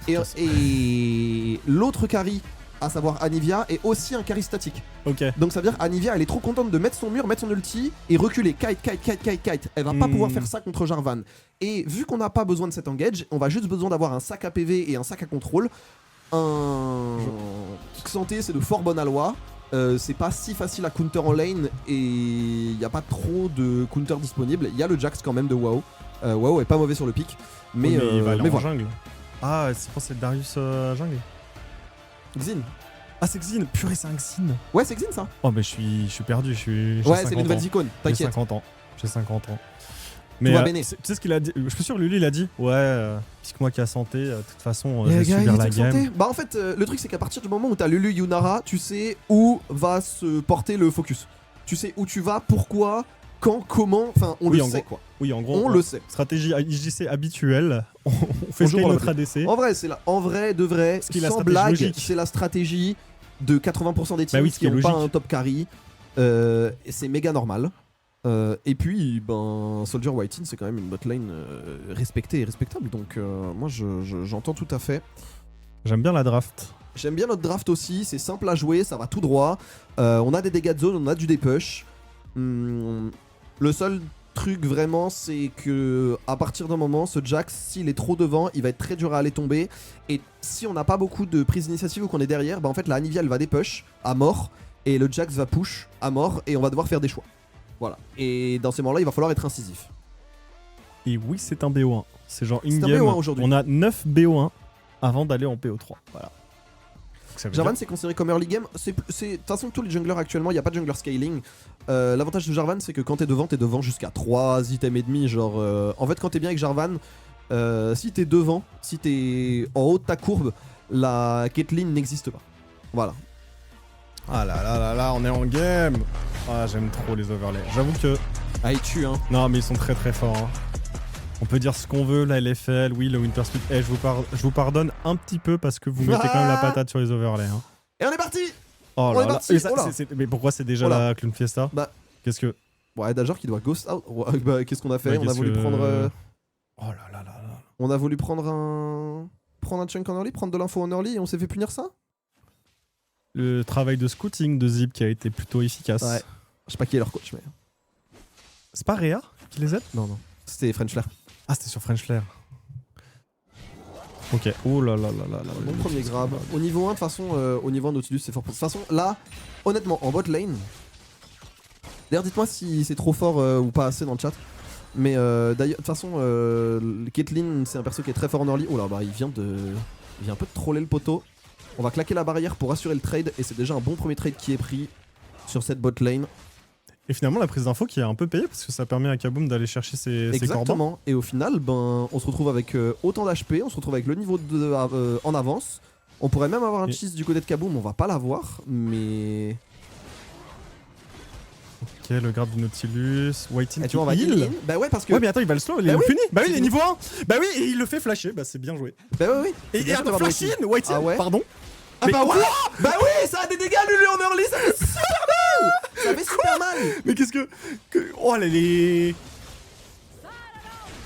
Et l'autre carry, à savoir Anivia, est aussi un carry statique. Ok. Donc ça veut dire Anivia elle est trop contente de mettre son mur, mettre son ulti et reculer. Kite. Elle va pas pouvoir faire ça contre Jarvan. Et vu qu'on n'a pas besoin de cet engage, on va juste besoin d'avoir un sac à PV et un sac à contrôle. Un Xanté c'est de fort bonne aloi. C'est pas si facile à counter en lane et il n'y a pas trop de counter disponible. Il y a le Jax quand même de WoW. WoW est pas mauvais sur le pick. Mais, il va aller en voilà. jungle. Ah, c'est Darius jungle. Xin. Ah, c'est Xin. Purée, c'est un Xin. Ouais, c'est Xin ça. Oh, mais je suis perdu. j'ai Ouais, c'est 50 les nouvelles ans. icônes, J'ai t'inquiète. 50 ans. J'ai 50 ans. Tout Mais va béné. tu sais ce qu'il a dit? Je suis sûr, Lulu, il a dit. Ouais, pique-moi qui a santé. De toute façon, je Les vais gars, subir il la est game. santé. Bah en fait, le truc c'est qu'à partir du moment où t'as Lulu Yunara, tu sais où va se porter le focus. Tu sais où tu vas, pourquoi, quand, comment, enfin on Oui, le en sait gros. quoi. Oui, en gros. On le sait. Stratégie IJC habituelle. On fait On joue scale pour la notre ADC. En vrai, en vrai, de vrai, Ce qui est la sans stratégie blague, logique. c'est la stratégie de 80% des teams Bah oui, ce qui qui est n'ont pas logique. un top carry. Et c'est méga normal. Et puis, ben, Soldier Whitin, c'est quand même une botlane respectée et respectable. Donc, moi, j'entends tout à fait. J'aime bien la draft. J'aime bien notre draft aussi. C'est simple à jouer, ça va tout droit. On a des dégâts de zone, on a du dépush. Le seul truc vraiment, c'est que à partir d'un moment, ce Jax, s'il est trop devant, il va être très dur à aller tomber. Et si on n'a pas beaucoup de prise d'initiative ou qu'on est derrière, bah en fait la Anivia elle va dépush à mort et le Jax va push à mort et on va devoir faire des choix. Voilà. Et dans ces moments-là, il va falloir être incisif. Et oui, c'est un BO1. C'est genre C'est un in-game. BO1 aujourd'hui. On a 9 BO1 avant d'aller en PO3. Voilà. Donc, ça veut Jarvan dire- c'est considéré comme early game. De toute façon tous les junglers actuellement, il n'y a pas de jungler scaling. L'avantage de Jarvan c'est que quand t'es devant jusqu'à 3 items et demi. Genre, en fait quand t'es bien avec Jarvan, si t'es devant, si t'es en haut de ta courbe, la Caitlyn n'existe pas. Voilà. Ah là là là là, on est en game. Ah, j'aime trop les overlays. J'avoue que... Ah il tue hein. Non, mais ils sont très très forts. Hein. On peut dire ce qu'on veut, la LFL, oui, le Winter Split. Eh, je vous pardonne un petit peu parce que vous mettez quand même la patate sur les overlays. Hein. Et on est parti. Oh On là est là. parti, Et ça, oh là. mais pourquoi c'est déjà Oh là. la Clown Fiesta? Bah. Qu'est-ce que... Ouais Dajor qui doit ghost out. Ouais, bah, qu'est-ce qu'on a fait? Ouais, On a qu'est-ce voulu que- prendre... Oh là là là là. On a voulu prendre un chunk en early, prendre de l'info en early et on s'est fait punir ça? Le travail de scouting de Zip qui a été plutôt efficace. Ouais. Je sais pas qui est leur coach mais... C'est pas Rhea qui les aide? Non, non. C'était French Flair. Ah, c'était sur French Flair. Ok. Oh là là là là là. Bon premier grab. Au niveau 1, de toute façon, au niveau 1 Nautilus, c'est fort. De toute façon, là, honnêtement, en bot lane. D'ailleurs, dites-moi si c'est trop fort ou pas assez dans le chat. Mais d'ailleurs, de toute façon, Caitlyn, c'est un perso qui est très fort en early. Oh là, bah il vient un peu de troller le poteau. On va claquer la barrière pour assurer le trade. Et c'est déjà un bon premier trade qui est pris sur cette bot lane. Et finalement, la prise d'info qui a un peu payé parce que ça permet à Kaboom d'aller chercher ses corbans. Exactement. Et au final, ben, on se retrouve avec autant d'HP, on se retrouve avec le niveau en avance. On pourrait même avoir un cheese du côté de Kaboom, on va pas l'avoir, mais... Ok, le grab du Nautilus, Whiting qui on va heal. Bah ouais, parce que... Ouais, mais attends, il va le slow, il est puni. Bah oui, il est niveau 1. Bah oui, et il le fait flasher, bah c'est bien joué. Bah oui, oui. Et attends, flash in, Whiting, ah ouais. pardon. Ah mais bah ouais. Bah oui, ça a des dégâts, Lulu en early, ça fait super mal. Ça fait super mal. Mais qu'est-ce que... Oh, les...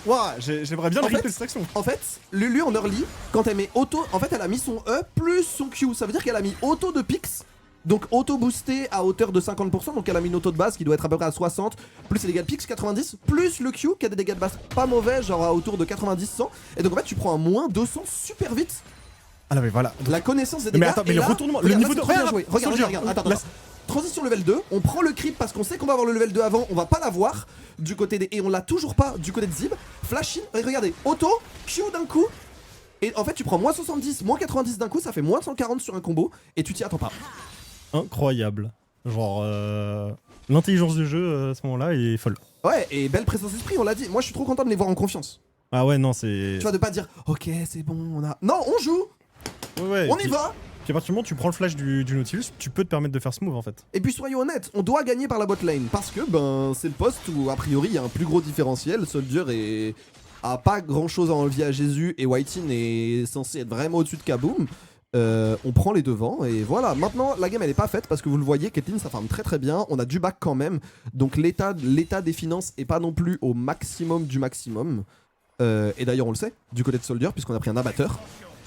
Ouah, j'aimerais bien le replay de cette action. En fait, Lulu en early, quand elle met auto, en fait elle a mis son E plus son Q. Ça veut dire qu'elle a mis auto de pix, donc auto boosté à hauteur de 50%. Donc elle a mis une auto de base qui doit être à peu près à 60, plus les dégâts de pix 90, plus le Q qui a des dégâts de base pas mauvais, genre à autour de 90-100. Et donc en fait tu prends un moins 200 super vite. Ah non mais voilà. La connaissance des dégâts. Mais attends, mais le retournement, le niveau de... Regarde, attends. Transition level 2, on prend le creep parce qu'on sait qu'on va avoir le level 2 avant, on va pas l'avoir du côté des... Et on l'a toujours pas du côté de Zib. Flash in, regardez, auto, Q d'un coup. Et en fait tu prends moins 70, moins 90 d'un coup, ça fait moins 140 sur un combo. Et tu t'y attends pas. Incroyable. Genre... L'intelligence du jeu à ce moment-là est folle. Ouais, et belle présence d'esprit, on l'a dit. Moi je suis trop content de les voir en confiance. Ah ouais, non, c'est... Tu vois, de pas dire, ok c'est bon, on a... Non, on joue. Ouais, on y va. Puis à partir du moment où tu prends le flash du Nautilus, tu peux te permettre de faire ce move en fait. Et puis soyons honnêtes, on doit gagner par la bot lane parce que ben c'est le poste où a priori il y a un plus gros différentiel. Soldier a pas grand chose à enlever à Jésus et Whiting est censé être vraiment au-dessus de Kaboom. On prend les devants et voilà. Maintenant la game elle est pas faite parce que vous le voyez, Caitlyn ça farme très très bien. On a du back quand même, donc l'état des finances est pas non plus au maximum du maximum. Et d'ailleurs on le sait du côté de Soldier puisqu'on a pris un abatteur.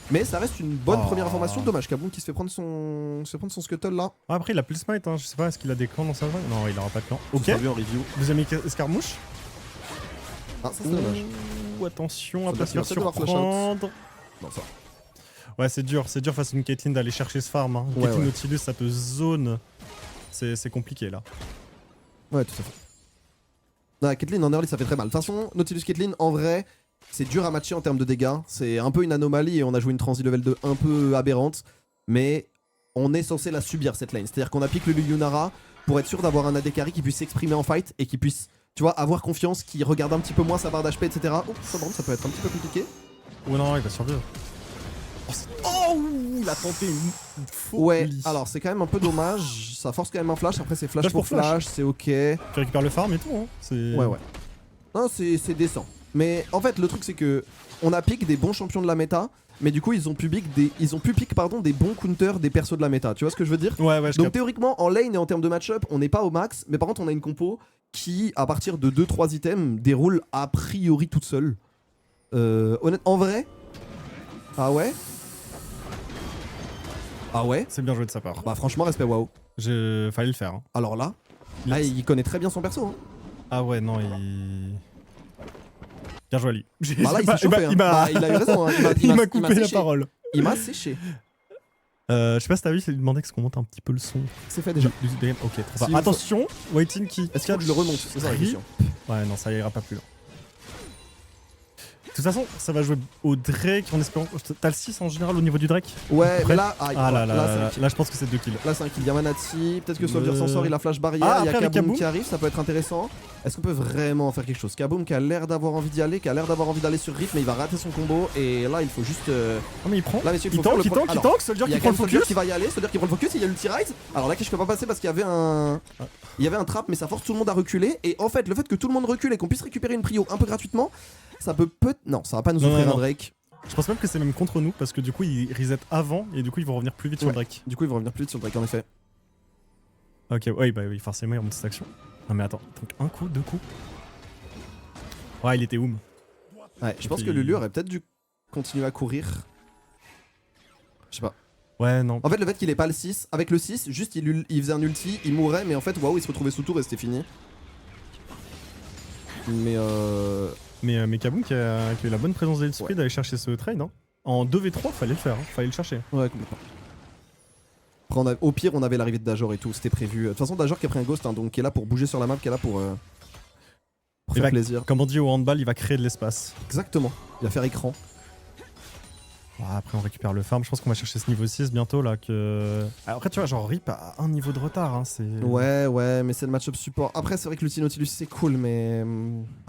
Mais ça reste une bonne première information. Dommage, Kaboom qui se fait prendre son scuttle là. Après il a plus le smite, hein. Je sais pas, est-ce qu'il a des clans dans sa jungle? Non, il aura pas de clan. Ok. Vu en review. Deuxième escarmouche. Ah, ça c'est dommage. Attention à pas se faire surprendre. Non, ça. Ouais, c'est dur face à une Caitlyn d'aller chercher ce farm. Hein. Ouais, Caitlyn ouais. Nautilus, ça peut zone. C'est compliqué là. Ouais, tout à fait. Non, Caitlyn en early ça fait très mal. De toute façon, Nautilus Caitlyn en vrai. C'est dur à matcher en termes de dégâts, c'est un peu une anomalie et on a joué une transi level 2 un peu aberrante, mais on est censé la subir cette lane, c'est-à-dire qu'on applique le Yunara pour être sûr d'avoir un AD carry qui puisse s'exprimer en fight et qui puisse, tu vois, avoir confiance, qui regarde un petit peu moins sa barre d'HP, etc. Oh, ça peut être un petit peu compliqué. Oh non, il va survivre. Oh, il a tenté une folie. Ouais, alors c'est quand même un peu dommage, ça force quand même un flash, après c'est flash pour flash, c'est ok. Tu récupères le farm et tout, hein. Ouais. Non, c'est décent. Mais en fait le truc c'est que on a pick des bons champions de la méta, mais du coup ils ont pu pick des bons counters des persos de la méta, tu vois ce que je veux dire? Ouais, Donc théoriquement en lane et en termes de match-up on n'est pas au max, mais par contre on a une compo qui à partir de 2-3 items déroule a priori toute seule. En vrai. Ah ouais. C'est bien joué de sa part. Bah franchement respect WoW. Fallait le faire. Hein. Alors là, il connaît très bien son perso. Hein. Ah ouais non il... Bien joué à lui. Bah là il s'est chauffé, il a eu raison, hein. Il m'a coupé la parole. Il m'a séché. Je sais pas si t'as vu, c'est lui demander qu'on monte un petit peu le son. C'est fait déjà. Ok, trop fort. Attention, Whiting qui... Est-ce que je le remonte? C'est ça la question. Ouais non, ça ira pas plus loin. De toute façon, ça va jouer au Drake en espérant... T'as le 6 en général au niveau du Drake? Ouais, mais là... là, je pense que c'est 2 kills. Là c'est un kill, il y a Manati, peut-être que Soldier s'en sort, il a flash barrière, il y a Kaboom qui arrive, ça peut être intéressant. Est-ce qu'on peut vraiment faire quelque chose? Kaboom qui a l'air d'avoir envie d'y aller, qui a l'air d'avoir envie d'aller sur Rift, mais il va rater son combo et là il faut juste... Ah mais il prend, là, messieurs, il tank, Soldier qui prend le focus. Qui va y aller, Soldier qui prend le focus, il y a l'ulti-rise. Alors là je peux pas passer parce qu'il y avait un... Il y avait un trap mais ça force tout le monde à reculer et en fait le fait que tout le monde recule et qu'on puisse récupérer une prio un peu gratuitement, ça peut Non, ça va pas nous offrir un Drake. Je pense même que c'est même contre nous parce que du coup ils reset avant et du coup ils vont revenir plus vite sur le Drake. Du coup ils vont revenir plus vite sur le Drake en effet. Ok, ouais, bah oui, forcément il remonte cette action. Non mais attends, donc un coup, 2 coups. Ouais, il était oum. Ouais, je pense que Lulu aurait peut-être dû continuer à courir. Je sais pas. Ouais, non. En fait, le fait qu'il ait pas le 6, avec le 6, juste il faisait un ulti, il mourait, mais en fait, waouh, il se retrouvait sous tour et c'était fini. Mais Kaboom qui a eu la bonne présence d'esprit d'aller chercher ce trade. Hein. En 2v3, fallait le faire, hein. Fallait le chercher. Ouais, complètement. Après, au pire, on avait l'arrivée de Dajor et tout, c'était prévu. De toute façon, Dajor qui a pris un ghost, hein, donc qui est là pour bouger sur la map, qui est là pour faire plaisir. Comme on dit au handball, il va créer de l'espace. Exactement, il va faire écran. Après, on récupère le farm. Je pense qu'on va chercher ce niveau 6 bientôt là. Après, tu vois, genre Rip a un niveau de retard. Hein, ouais, mais c'est le match-up support. Après, c'est vrai que l'outil Nautilus c'est cool, mais.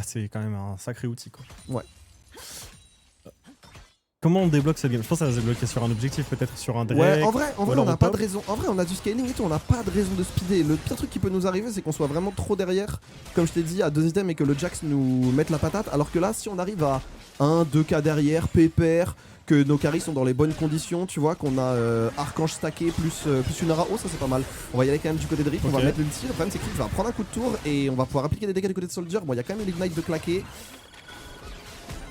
C'est quand même un sacré outil quoi. Ouais. Comment on débloque cette game? Je pense que ça va se débloquer sur un objectif, peut-être sur un Drake. Ouais, en vrai on n'a pas de top. raison. En vrai, on a du scaling et tout, on n'a pas de raison de speeder. Le pire truc qui peut nous arriver, c'est qu'on soit vraiment trop derrière, comme je t'ai dit, à 2 items et que le Jax nous mette la patate. Alors que là, si on arrive à 1-2K derrière, pépère, que nos carries sont dans les bonnes conditions, tu vois, qu'on a Archange stacké plus une Ara. Oh, ça c'est pas mal. On va y aller quand même du côté de Rip, on va mettre l'ulti. Le problème, c'est que Rip va prendre un coup de tour et on va pouvoir appliquer des dégâts du côté de Soldier. Bon, il y a quand même l'ignite de claquer.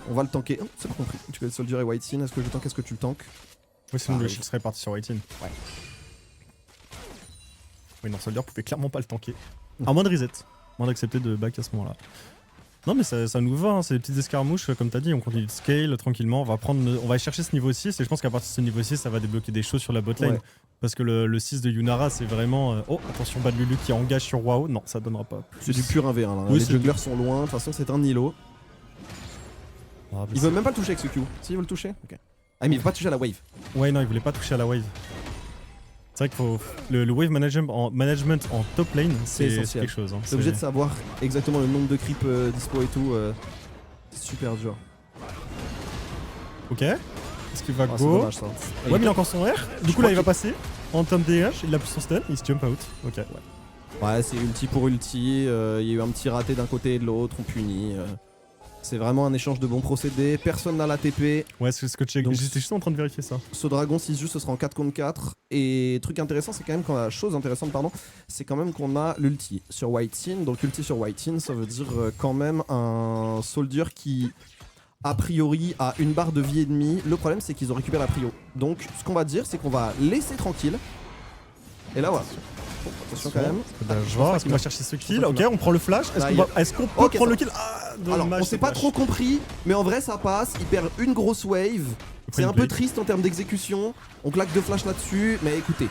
On va le tanker. Oh, c'est pas compris. Tu connais Soldier et White Sin. Est-ce que je tank? Est-ce que tu le tankes? Oui, sinon le shield serait parti sur White In. Ouais. Oui, non, Soldier pouvait clairement pas le tanker. À moins de reset. Moins d'accepter de back à ce moment-là. Non, mais ça nous va, hein, c'est des petites escarmouches, comme t'as dit. On continue de scale tranquillement. On va chercher ce niveau 6 et je pense qu'à partir de ce niveau 6, ça va débloquer des choses sur la botlane. Ouais. Parce que le 6 de Yunara, c'est vraiment. Oh, attention, Bad Lulu qui engage sur WoW. Non, ça donnera pas. C'est du pur 1v1 là. Oui, les junglers sont loin. De toute façon, c'est un Nilo. Ah, il veut même pas le toucher avec ce Q. Si, il veut le toucher? Ok. Ah, mais il veut pas toucher à la wave. Ouais, non, il voulait pas toucher à la wave. C'est vrai qu'il faut. Le wave management en top lane, c'est quelque chose. Hein. C'est obligé de savoir exactement le nombre de creeps dispo et tout. C'est super dur. Ok. Est-ce qu'il va go? C'est dommage, ça. Ouais, mais il a encore son R. Du coup, là, il va passer. En termes de DH, il a plus son stun. Il se jump out. Ok. Ouais, c'est ulti pour ulti. Il y a eu un petit raté d'un côté et de l'autre. On punit. C'est vraiment un échange de bons procédés. Personne n'a la TP. Ouais, c'est ce que j'étais juste en train de vérifier ça. Ce dragon 6 juste, ce sera en 4 contre 4. Et truc intéressant, c'est quand même chose intéressante, pardon, c'est quand même qu'on a l'ulti sur White Sin. Donc l'ulti sur White Sin, ça veut dire quand même un soldier qui, a priori, a une barre de vie et demie. Le problème, c'est qu'ils ont récupéré la prio. Donc ce qu'on va dire, c'est qu'on va laisser tranquille. Et là, voilà. Bon, attention quand même. Est-ce qu'on va chercher ce kill? Ok, on prend le flash. Est-ce qu'on peut prendre le kill? Alors, on s'est pas trop compris, mais en vrai ça passe. Il perd une grosse wave. C'est un peu triste en termes d'exécution. On claque 2 flashs là-dessus, mais écoutez,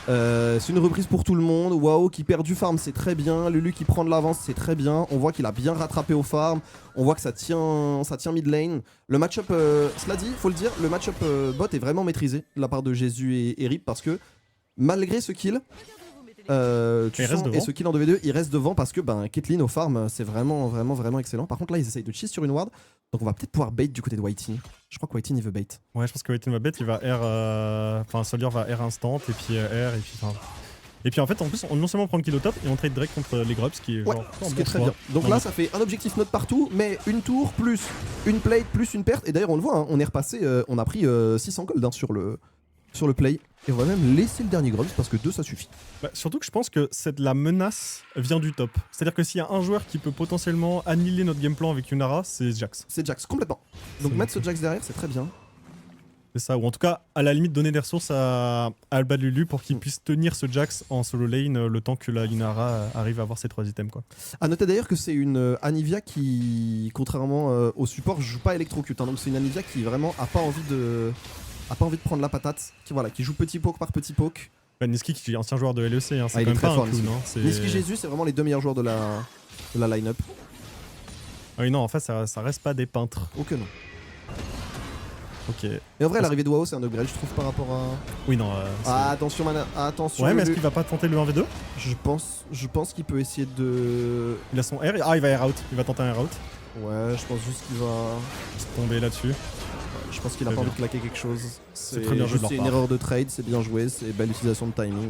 c'est une reprise pour tout le monde. WoW qui perd du farm, c'est très bien. Lulu qui prend de l'avance, c'est très bien. On voit qu'il a bien rattrapé au farm. On voit que ça tient mid lane. Le match-up, cela dit, faut le dire, le match-up bot est vraiment maîtrisé de la part de Jésus et Rip parce que malgré ce kill. Et ce kill en 2v2 il reste devant parce que Caitlyn au farm c'est vraiment excellent. Par contre là ils essayent de cheese sur une ward, donc on va peut-être pouvoir bait du côté de White In. Je crois que White In il veut bait. Ouais, je pense que White In va bait, il va R, enfin Soldier va R instant et puis R et puis en fait en plus on non seulement prend le kill au top et on trade direct contre les grubs, ce qui est genre ce qui est très bien. Donc là ça fait un objectif note partout, mais une tour plus une plate plus une perte, et d'ailleurs on le voit hein, on est repassé, on a pris 600 gold hein, sur le play. Et on va même laisser le dernier Grubs parce que 2 ça suffit. Surtout que je pense que la menace vient du top. C'est-à-dire que s'il y a un joueur qui peut potentiellement annihiler notre game plan avec Yunara, c'est Jax. C'est Jax, complètement. Donc mettre ce Jax derrière, c'est très bien. C'est ça, ou en tout cas, à la limite, donner des ressources à Alba Lulu pour qu'il puisse tenir ce Jax en solo lane le temps que la Yunara arrive à avoir ses 3 items. Quoi. A noter d'ailleurs que c'est une Anivia qui, contrairement au support, joue pas électrocute. Hein, donc c'est une Anivia qui vraiment a pas envie de prendre la patate, qui joue petit poke par petit poke. Niski qui est ancien joueur de LEC, hein, c'est quand même pas un clown. Niski Jésus, c'est vraiment les 2 meilleurs joueurs de la line-up. Ah oui, non, en fait, ça reste pas des peintres. Oh que non. Ok. Et en vrai, l'arrivée de WoW, c'est un upgrade, je trouve, par rapport à. Oui, non. Attention, attention. Ouais, mais est-ce qu'il va pas tenter le 1v2? Je pense qu'il peut essayer de. Il a son R. Ah, il va R out. Il va tenter un R out. Ouais, je pense juste qu'il va tomber là-dessus. Je pense qu'il a pas envie de claquer quelque chose. C'est très bien joué de leur part. C'est une erreur de trade, c'est bien joué, c'est belle utilisation de timing.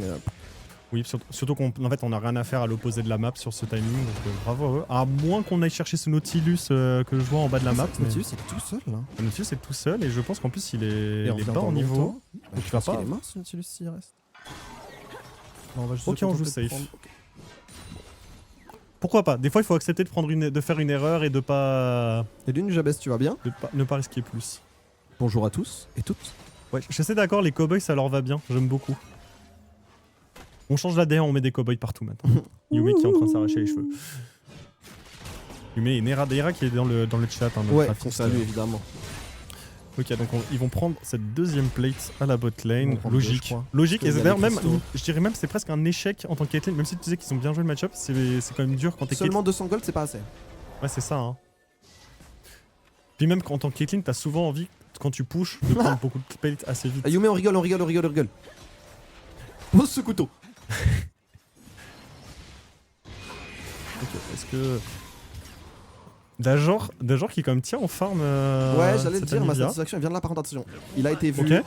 Oui, surtout qu'en fait on a rien à faire à l'opposé de la map sur ce timing, donc bravo à eux. À moins qu'on aille chercher ce Nautilus que je vois en bas de la map. Nautilus est tout seul là. Le Nautilus est tout seul et je pense qu'en plus il est pas en niveau. Donc tu vas pas. Il est mort ce Nautilus s'il reste. Ok, on joue safe. Pourquoi pas? Des fois il faut accepter de faire une erreur et de pas. Et d'une Jabez, tu vas bien? Ne pas risquer plus. Bonjour à tous et toutes. Ouais, je sais d'accord, les cowboys ça leur va bien, j'aime beaucoup. On change l'ADN, on met des cowboys partout maintenant. Yumi qui est en train de s'arracher les cheveux. Yume et Neradeira qui est dans le chat. Hein, Ouais, qu'on salue évidemment. Ok, donc ils vont prendre cette deuxième plate à la bot lane. Logique. Deux, Logique, et il y a d'ailleurs des même, cristaux. je dirais même c'est presque un échec en tant que Caitlyn, même si tu disais qu'ils ont bien joué le match-up, c'est quand même dur quand t'es Caitlyn. Seulement 200 gold, c'est pas assez. Ouais, c'est ça. Hein. Puis même en tant que Caitlyn, t'as souvent envie, quand tu pushes, de prendre beaucoup de plates assez vite. Ah, Yume, on rigole. Pose ce couteau. Ok, est-ce que... D'Ajor qui quand même tient en farm. Ouais, j'allais le cette dire, ma Anivia. satisfaction elle vient de là par contre, attention. Il a été vu. Ok.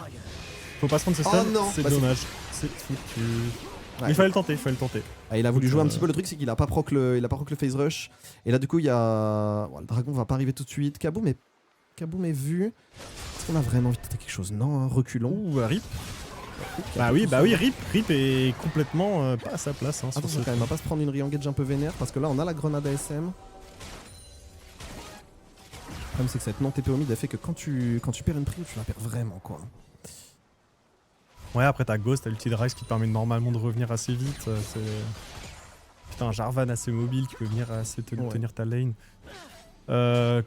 Faut pas se prendre ce stun, Oh non, c'est bah dommage. C'est foutu. Ouais. Mais il fallait le tenter, Ah, il a voulu Donc, jouer un petit peu. Le truc, c'est qu'il a pas proc le phase rush. Et là, du coup, il y a. Bon, le dragon va pas arriver tout de suite. Kaboom est vu. Est-ce qu'on a vraiment envie de tenter quelque chose? Non, hein, reculons. Ouh, Rip. Bah oui, Rip est complètement pas à sa place. Hein, sur Attention ce quand même, on va pas se prendre une re-engage un peu vénère parce que là, on a la grenade ASM. Le problème, c'est que cette non-TP au mid a fait que quand tu perds une prio, tu la perds vraiment quoi. Ouais, après t'as Ghost, t'as l'ulti de Rise qui te permet normalement de revenir assez vite. Putain, un Jarvan assez mobile qui peut venir assez tenir ta lane.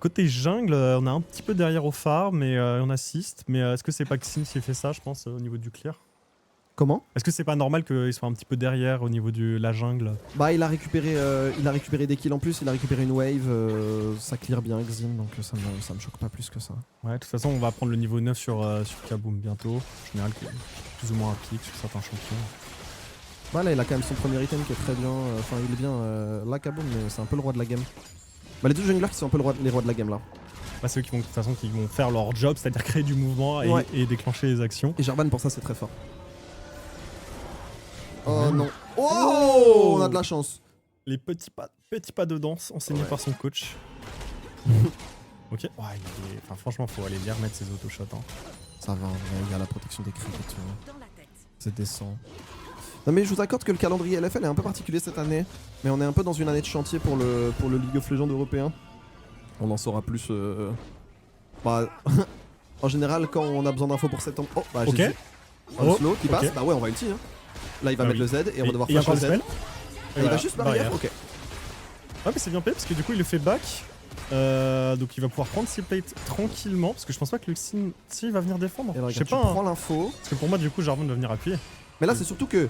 Côté jungle, on a un petit peu derrière au phare, mais on assiste. Mais est-ce que c'est pas Xin qui fait ça, je pense, au niveau du clear? Comment? Est-ce que c'est pas normal qu'il soit un petit peu derrière au niveau de la jungle? Bah il a récupéré des kills en plus, il a récupéré une wave, ça clear bien Xin, donc ça me choque pas plus que ça. Ouais, de toute façon, on va prendre le niveau 9 sur Kaboom bientôt. En général, plus ou moins un pic sur certains champions. Bah là il a quand même son premier item qui est très bien, enfin il est bien là Kaboom, mais c'est un peu le roi de la game. Bah les deux junglers qui sont un peu les rois de la game là. Bah, c'est eux qui vont, de toute façon, qui vont faire leur job, c'est-à-dire créer du mouvement et déclencher les actions. Et Jarvan pour ça c'est très fort. Oh non. Oh, on a de la chance. Les petits pas de danse enseignés par son coach. Ok. Ouais, enfin, franchement, faut aller les remettre ces autoshots. Hein. Ça va, il y a la protection des crits et tout. C'est décent. Non mais je vous accorde que le calendrier LFL est un peu particulier cette année. Mais on est un peu dans une année de chantier pour le League of Legends européen. On en saura plus. Bah, en général, quand on a besoin d'infos pour septembre. Oh, bah j'ai slow qui passe. Bah ouais, on va ulti. Hein. Là, il va mettre le Z et on va devoir flash le Z. Et il va juste barrière. Ok. Ouais, mais c'est bien payé parce que du coup, il le fait back. Donc il va pouvoir prendre ses plates tranquillement. Parce que je pense pas que le Xin va venir défendre. Alors, je sais pas. Prends l'info. Parce que pour moi, du coup, Jarvan va venir appuyer. Mais là, c'est surtout que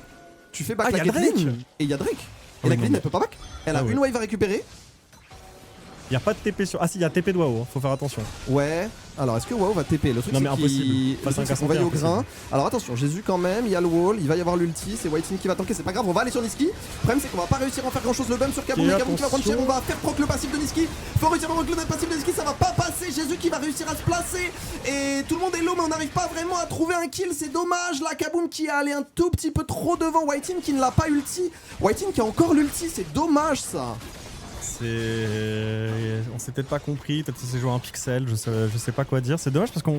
tu fais back la Caitlyn et il y a Drake. Et la Caitlyn, elle peut pas back. Elle a une wave à récupérer. Il y a pas de TP sur. Ah si, il y a TP de WoW, faut faire attention. Ouais. Alors est-ce que WoW va TP? Le truc non mais impossible. On va y au grain. Alors attention, Jésus quand même, il y a le wall, il va y avoir l'ulti, c'est White Team qui va tanker, c'est pas grave, on va aller sur Niski. Le problème c'est qu'on va pas réussir à en faire grand chose. Le bum sur Kaboom, Kaboom qui va prendre cher, on va faire proc le passif de Niski. Faut réussir à proc le passif de Niski, ça va pas passer. Jésus qui va réussir à se placer. Et tout le monde est low mais on n'arrive pas vraiment à trouver un kill, c'est dommage. Là Kaboom qui a allé un tout petit peu trop devant White Team qui ne l'a pas ulti. White Team qui a encore l'ulti, c'est dommage ça. On s'est peut-être pas compris, peut-être qu'il s'est joué un pixel, je sais pas quoi dire. C'est dommage parce qu'on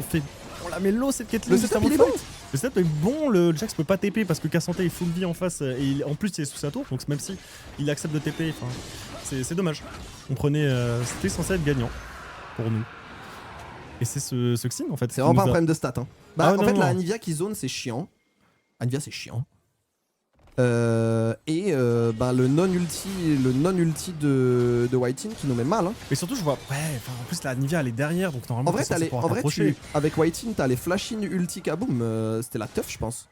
la met low cette Caitlyn. Le setup il est bon. Le setup est bon, le Jax peut pas TP parce que Cassante est full vie en face et en plus il est sous sa tour, donc même si il accepte de TP, c'est dommage. On prenait, c'était censé être gagnant pour nous. Et c'est ce Xin en fait. C'est vraiment pas un problème de stats. Hein. Bah, en fait la Anivia qui zone c'est chiant. Anivia c'est chiant. Bah, le non-ulti de White Team qui nous met mal. Hein. Mais surtout, je vois. Ouais, en plus, la Nivea elle est derrière donc normalement. En vrai, avec White Team, t'as les flash-in ulti Kaboom. C'était la teuf, je pense.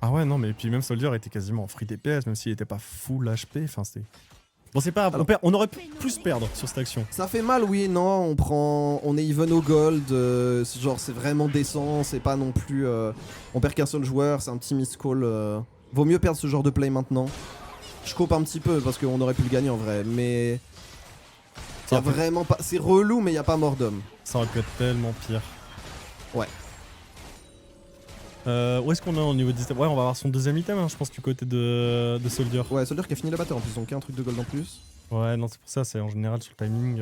Ah ouais, non, mais puis même Soldier était quasiment en free DPS, même s'il était pas full HP. Enfin, c'était. Bon, c'est pas grave, on aurait pu plus perdre sur cette action. Ça fait mal, oui et non. On est even au gold. Genre, c'est vraiment décent. C'est pas non plus. On perd qu'un seul joueur, c'est un petit miss call. Vaut mieux perdre ce genre de play maintenant. Je coupe un petit peu parce qu'on aurait pu le gagner en vrai, mais y a vraiment pas. C'est relou, mais y a pas mort d'homme. Ça aurait pu être tellement pire. Ouais. Où est-ce qu'on est au niveau de Ouais, on va avoir son deuxième item, hein, je pense, du côté de Soldier. Ouais, Soldier qui a fini le batteur en plus, donc un truc de gold en plus. Ouais, non, c'est pour ça, c'est en général sur le timing.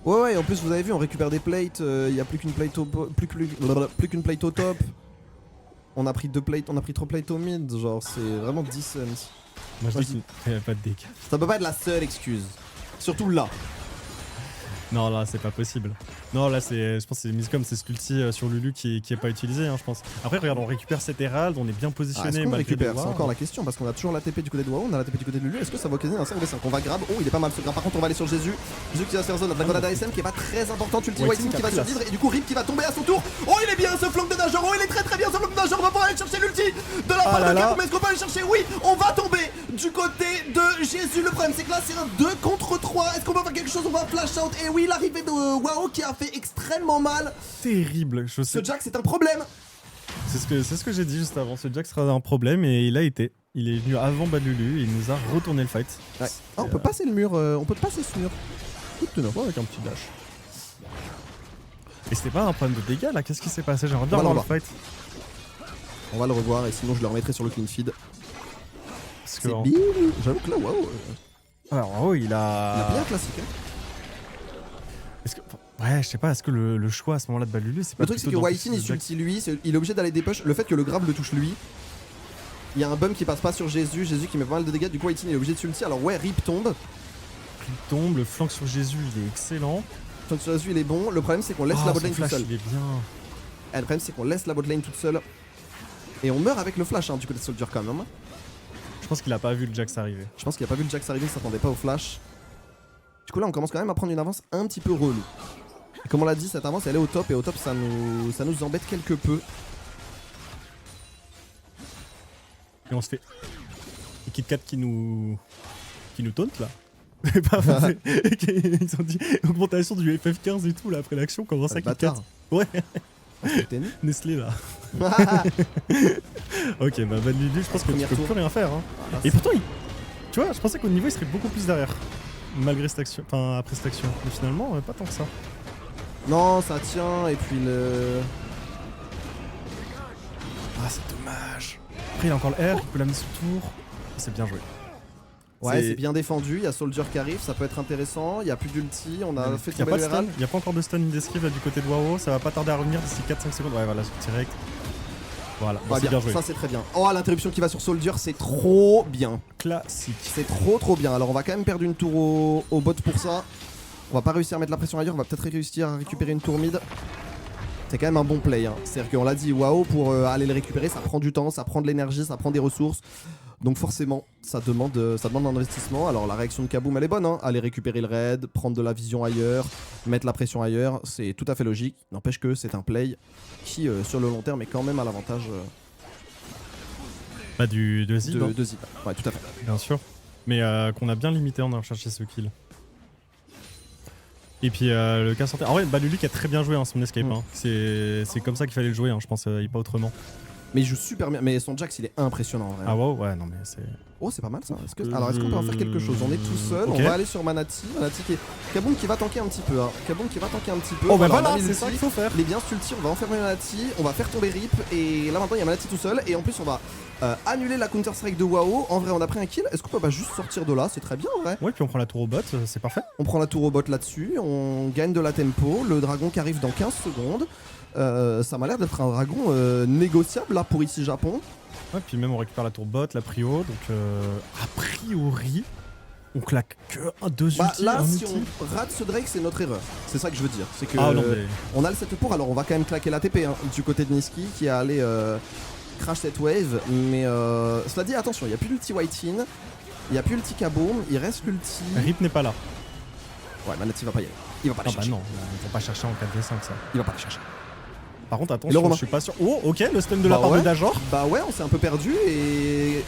Ouais, en plus, vous avez vu, on récupère des plates. Y a plus qu'une plate plus qu'une plate au top. On a pris 2 plates, on a pris 3 plates au mid, genre c'est vraiment decent. Moi je dis qu'il n'y a pas de dégâts. Ça peut pas être la seule excuse. Surtout là. Non, là, c'est pas possible. Non, là, je pense que c'est Miscom, c'est cet ulti sur Lulu qui est pas utilisé, hein, je pense. Après, regarde, on récupère cet Herald, on est bien Est-ce positionné. qu'on malgré récupère? les C'est wars. encore la question parce qu'on a toujours la TP du côté de WoW, on a la TP du côté de Lulu. Est-ce que ça va occasionner un 5v5? On va grab. Oh, il est pas mal ce grab. Par contre, on va aller sur Jésus. Jésus qui va se faire zone. La Dragonade ASM qui est pas très importante. Ulti Whiting Whiting qui va qui a pris survivre et du coup Rip qui va tomber à son tour. Oh, il est bien ce flank de Nageur. Oh, il est très très bien ce flank de Nageur. On va pouvoir aller chercher l'ulti de la part là de là. Kaboom. Mais est-ce qu'on peut aller chercher? Oui, on va tomber du côté de Jésus. Le problème, c'est que là, c'est un 2 contre 3. Est-ce qu'on peut faire quelque chose? On va flash out. Et oui, l'arrivée de WoW qui a fait extrêmement mal. Terrible, je sais. Ce Jack, c'est un problème. C'est ce que j'ai dit juste avant. Ce Jack sera un problème et il a été. Il est venu avant Badlulu et il nous a retourné le fight. Ouais. Ah, on peut passer le mur. On peut passer ce mur. Coup de teneur. Ouais, avec un petit dash. Et c'était pas un problème de dégâts là, qu'est-ce qui s'est passé? J'aimerais bien On va voir le le fight. On va le revoir et sinon je le remettrai sur le clean feed. Parce que. C'est bien. J'avoue que là, waouh. Alors, oh, il Il a a. bien classique. Hein. Est-ce que. Ouais, je sais pas, est-ce que le choix à ce moment-là de Badlulu, c'est pas Le truc, c'est que plutôt Whiting il s'ulti lui, il est obligé d'aller dépush. Le fait que le grab le touche lui, il y a un bum qui passe pas sur Jésus, Jésus qui met pas mal de dégâts. Du coup, Whiting il est obligé de s'ulti. Alors, ouais, Rip tombe. Il tombe, le flank sur Jésus, il est excellent. Flank sur Jésus il est bon. Le problème, c'est qu'on laisse la botlane toute seule. Il est bien. Et le problème, c'est qu'on laisse la botlane toute seule. Et on meurt avec le flash hein, du côté de Soldier quand même. Je pense qu'il a pas vu le Jax arriver. Je pense qu'il a pas vu le Jax arriver, il s'attendait pas au flash. Du coup, là, on commence quand même à prendre une avance un petit peu relou. Et comme on l'a dit, cette avance elle est au top et au top ça nous embête quelque peu. Et on se fait. Et KitKat qui nous taunt là. Et pas français. Ils ont dit augmentation du FF15 et tout là après l'action, comment ça KitKat? Bâtard. Ouais, T'es nul. Nestlé là. Ok, bah Badlulu, je pense que tu Premier peux tour. plus rien faire. Hein. Ah, Et pourtant, tu vois, je pensais qu'au niveau il serait beaucoup plus derrière. Malgré cette action, enfin après cette action. Mais finalement, pas tant que ça. Non, ça tient et puis le. Ah, c'est dommage. Après, il a encore le R, il peut l'amener sous tour. C'est bien joué. Ouais, c'est bien défendu. Il y a Soldier qui arrive, ça peut être intéressant. Il y a plus d'ulti, on a fait Il y a tomber pas le de stun, Herald. il y a pas encore de stun d'esquive là du côté de WoW, ça va pas tarder à revenir d'ici 4-5 secondes. Ouais, voilà, direct. Voilà, bon, Ouais, c'est bien, bien joué. ça c'est très bien. Oh, l'interruption qui va sur Soldier, c'est trop bien. Classique. C'est trop bien. Alors on va quand même perdre une tour au bot pour ça. On va pas réussir à mettre la pression ailleurs, on va peut-être réussir à récupérer une tour mid. C'est quand même un bon play. Hein. C'est-à-dire qu'on l'a dit, waouh, pour aller le récupérer, ça prend du temps, ça prend de l'énergie, ça prend des ressources. Donc forcément, ça demande un investissement. Alors la réaction de Kaboom, elle est bonne. Hein. Aller récupérer le raid, prendre de la vision ailleurs, mettre la pression ailleurs, c'est tout à fait logique. N'empêche que c'est un play qui, sur le long terme, est quand même à l'avantage Bah de Zip, hein. de Zip. Ouais, tout à fait. Bien sûr. Mais qu'on a bien limité en allant chercher ce kill. Et puis le cas santé. En vrai, Badlulu qui a très bien joué hein, son escape. Hein. C'est comme ça qu'il fallait le jouer, hein, je pense, et pas autrement. Mais il joue super bien. Mais son Jax, il est impressionnant en vrai. Ah wow, ouais, non mais c'est. Oh, c'est pas mal ça. Alors, est-ce qu'on peut en faire quelque chose? On est tout seul, Ok. on va aller sur Manati. Manati qui est. Kaboom qui va tanker un petit peu. Hein. Kaboom qui va tanker un petit peu. Oh bah Alors, on a voilà, mis c'est l'ulti. ça qu'il faut faire. Il est bien ce ulti, on va enfermer Manati, on va faire tomber Rip. Et là maintenant, il y a Manati tout seul. Et en plus, on va annuler la Counter-Strike de WoW. En vrai, on a pris un kill. Est-ce qu'on peut pas juste sortir de là? C'est très bien en vrai. Ouais, puis on prend la tour au bot, c'est parfait. On prend la tour au bot là-dessus, on gagne de la tempo. Le dragon qui arrive dans 15 secondes. Ça m'a l'air d'être un dragon négociable là pour ici Japon. Ouais, puis même on récupère la tour bot, la prio, donc a priori, on claque que deux ultis, Là, un si ulti. on rate ce Drake, c'est notre erreur. C'est ça que je veux dire. C'est que Ah non, mais... on a le set pour, alors on va quand même claquer la TP hein, du côté de Niski qui a allé crash cette wave. Mais cela dit, attention, il n'y a plus l'ulti Whiting, il n'y a plus l'ulti Kaboom, il reste l'ulti. Rip n'est pas là. Ouais, Manati va pas y aller. Il va pas Ah la bah chercher. non, on va pas chercher en 4v5 ça. Il va pas la chercher. Par contre, Et le attention, Romain. je suis pas sûr. Oh, ok, le stun de la Bah part ouais. de Dajor. Bah ouais, on s'est un peu perdu et.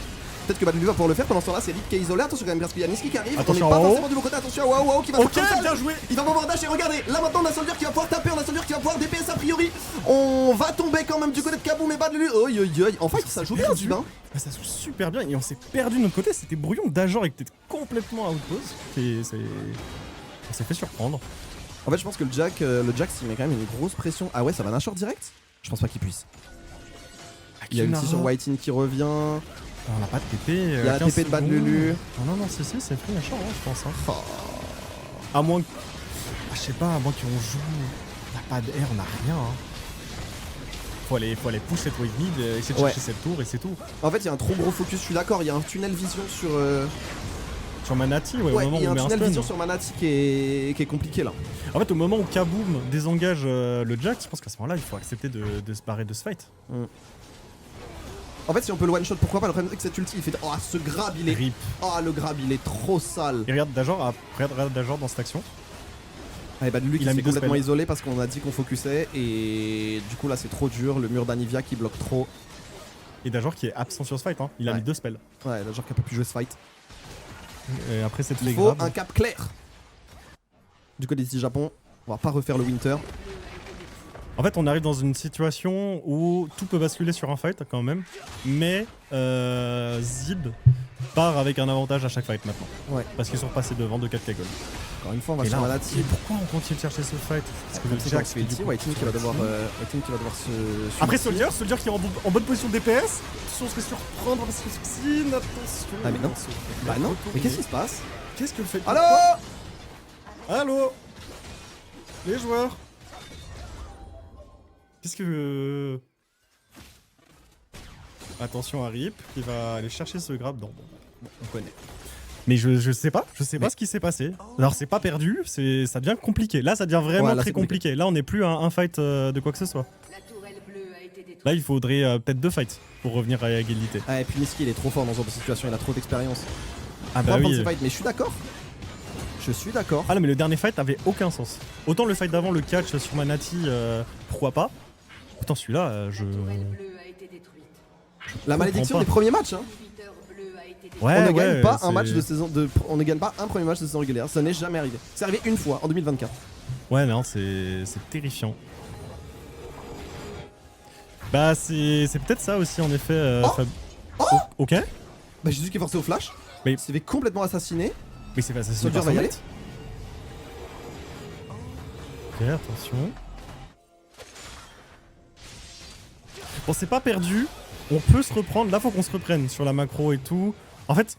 Peut-être que Badlulu va pouvoir le faire. Pendant ce temps-là, c'est Rip qui est isolé. Attention quand même, parce qu'il y a Niski qui arrive. Attention, on n'est pas wow. forcément du bon côté. Attention, waouh, qui va Ok, faire comme ça. bien joué. Il va pouvoir dash et regardez, là maintenant on a Soldier qui va pouvoir taper, on a Soldier qui va pouvoir DPS a priori. On va tomber quand même du côté de Kaboom et Badlulu. Oi oi oi. En fait, ça joue bien perdu. celui-là. Ah, ça joue super bien et on s'est perdu de notre côté. C'était brouillon. Dajor était complètement outpose. Et c'est. On s'est fait surprendre. En fait, je pense que le Jack s'il met quand même une grosse pression. Ah ouais, ça va Nashor direct? Je pense pas qu'il puisse. Il y a une Akinara. sur Whiting qui revient. On n'a pas de TP. Il y a la TP de Badlulu. Non, c'est c'est free Nashor, hein, je pense. Hein. Oh. À moins que. Ah, je sais pas, à moins qu'on joue. On n'a pas de R, on n'a rien. Hein. Faut aller push cette wave mid, essayer de Ouais. chercher cette tour et c'est tout. En fait, il y a un trop gros focus, je suis d'accord. Il y a un tunnel vision Sur Manati, ouais, au Ouais, moment il y a où un on met un tunnel stun. vision sur Manati qui est compliqué là. En fait, au moment où Kaboom désengage le Jax, je pense qu'à ce moment-là, il faut accepter de se barrer de ce fight. En fait, si on peut le one shot, pourquoi pas? Le problème c'est que cette ulti il fait. Oh, ce grab il est. Rip. Oh, le grab il est trop sale. Et regarde Dajor dans cette action. Ah, et bah lui qui Il a s'est mis deux complètement spells. isolé parce qu'on a dit qu'on focusait et du coup là c'est trop dur. Le mur d'Anivia qui bloque trop. Et Dajor qui est absent sur ce fight, hein. Il a Ouais. mis 2 spells. Ouais, là genre qui a pas pu jouer ce fight. Et après, cette Il les faut grave. un cap clair. Du côté d'ici Japon, on va pas refaire le Winter. En fait, on arrive dans une situation où tout peut basculer sur un fight quand même, mais Zib part avec un avantage à chaque fight maintenant. Ouais. Parce qu'ils sont repassés devant de 4 Kaggle. Encore une fois, on va Et sur là, Manati. et pourquoi on continue de chercher ce fight? Parce que le Comme Jax c'est ulti, White qui va devoir se. Après Soldier qui est en bonne position de DPS. Attention, on se fait surprendre parce que Xin, attention. Ah mais non. Bah non. Mais qu'est-ce qui se passe? Qu'est-ce que le fait? Allô? Allô? Les joueurs? Qu'est-ce que... Attention à Rip qui va aller chercher ce grab. Non, bon, on connaît. Mais je sais pas ce qui s'est passé. Alors c'est pas perdu, ça devient compliqué. Là ça devient vraiment Ouais, là, très c'est compliqué. compliqué. Là on n'est plus à un fight de quoi que ce soit. La tourelle bleue a été détruite. Là il faudrait peut-être 2 fights pour revenir à égalité. Ah et puis Niski il est trop fort dans ce genre de situation, il a trop d'expérience. Ah Pour bah prendre oui. ces fights, mais je suis d'accord. Je suis d'accord. Ah non mais le dernier fight avait aucun sens. Autant le fight d'avant, le catch sur Manati, pourquoi pas. Autant celui-là, je... La tourelle bleue a été détruite. La malédiction pas. des premiers matchs. Hein. L'inhibiteur bleu a été détruit. Ouais, On ne gagne pas un c'est- match de saison. On ne gagne pas un premier match de saison régulière. Ça n'est jamais arrivé. C'est arrivé une fois en 2024. Ouais, non, c'est terrifiant. Bah, c'est peut-être ça aussi, en effet. Ok. Bah Jésus qui est forcé au flash. Mais- Il s'est fait complètement assassiner. Mais c'est pas ça. Soldier va y aller. Ok, attention. Bon, c'est pas perdu. On peut se reprendre. Là, faut qu'on se reprenne sur la macro et tout. En fait,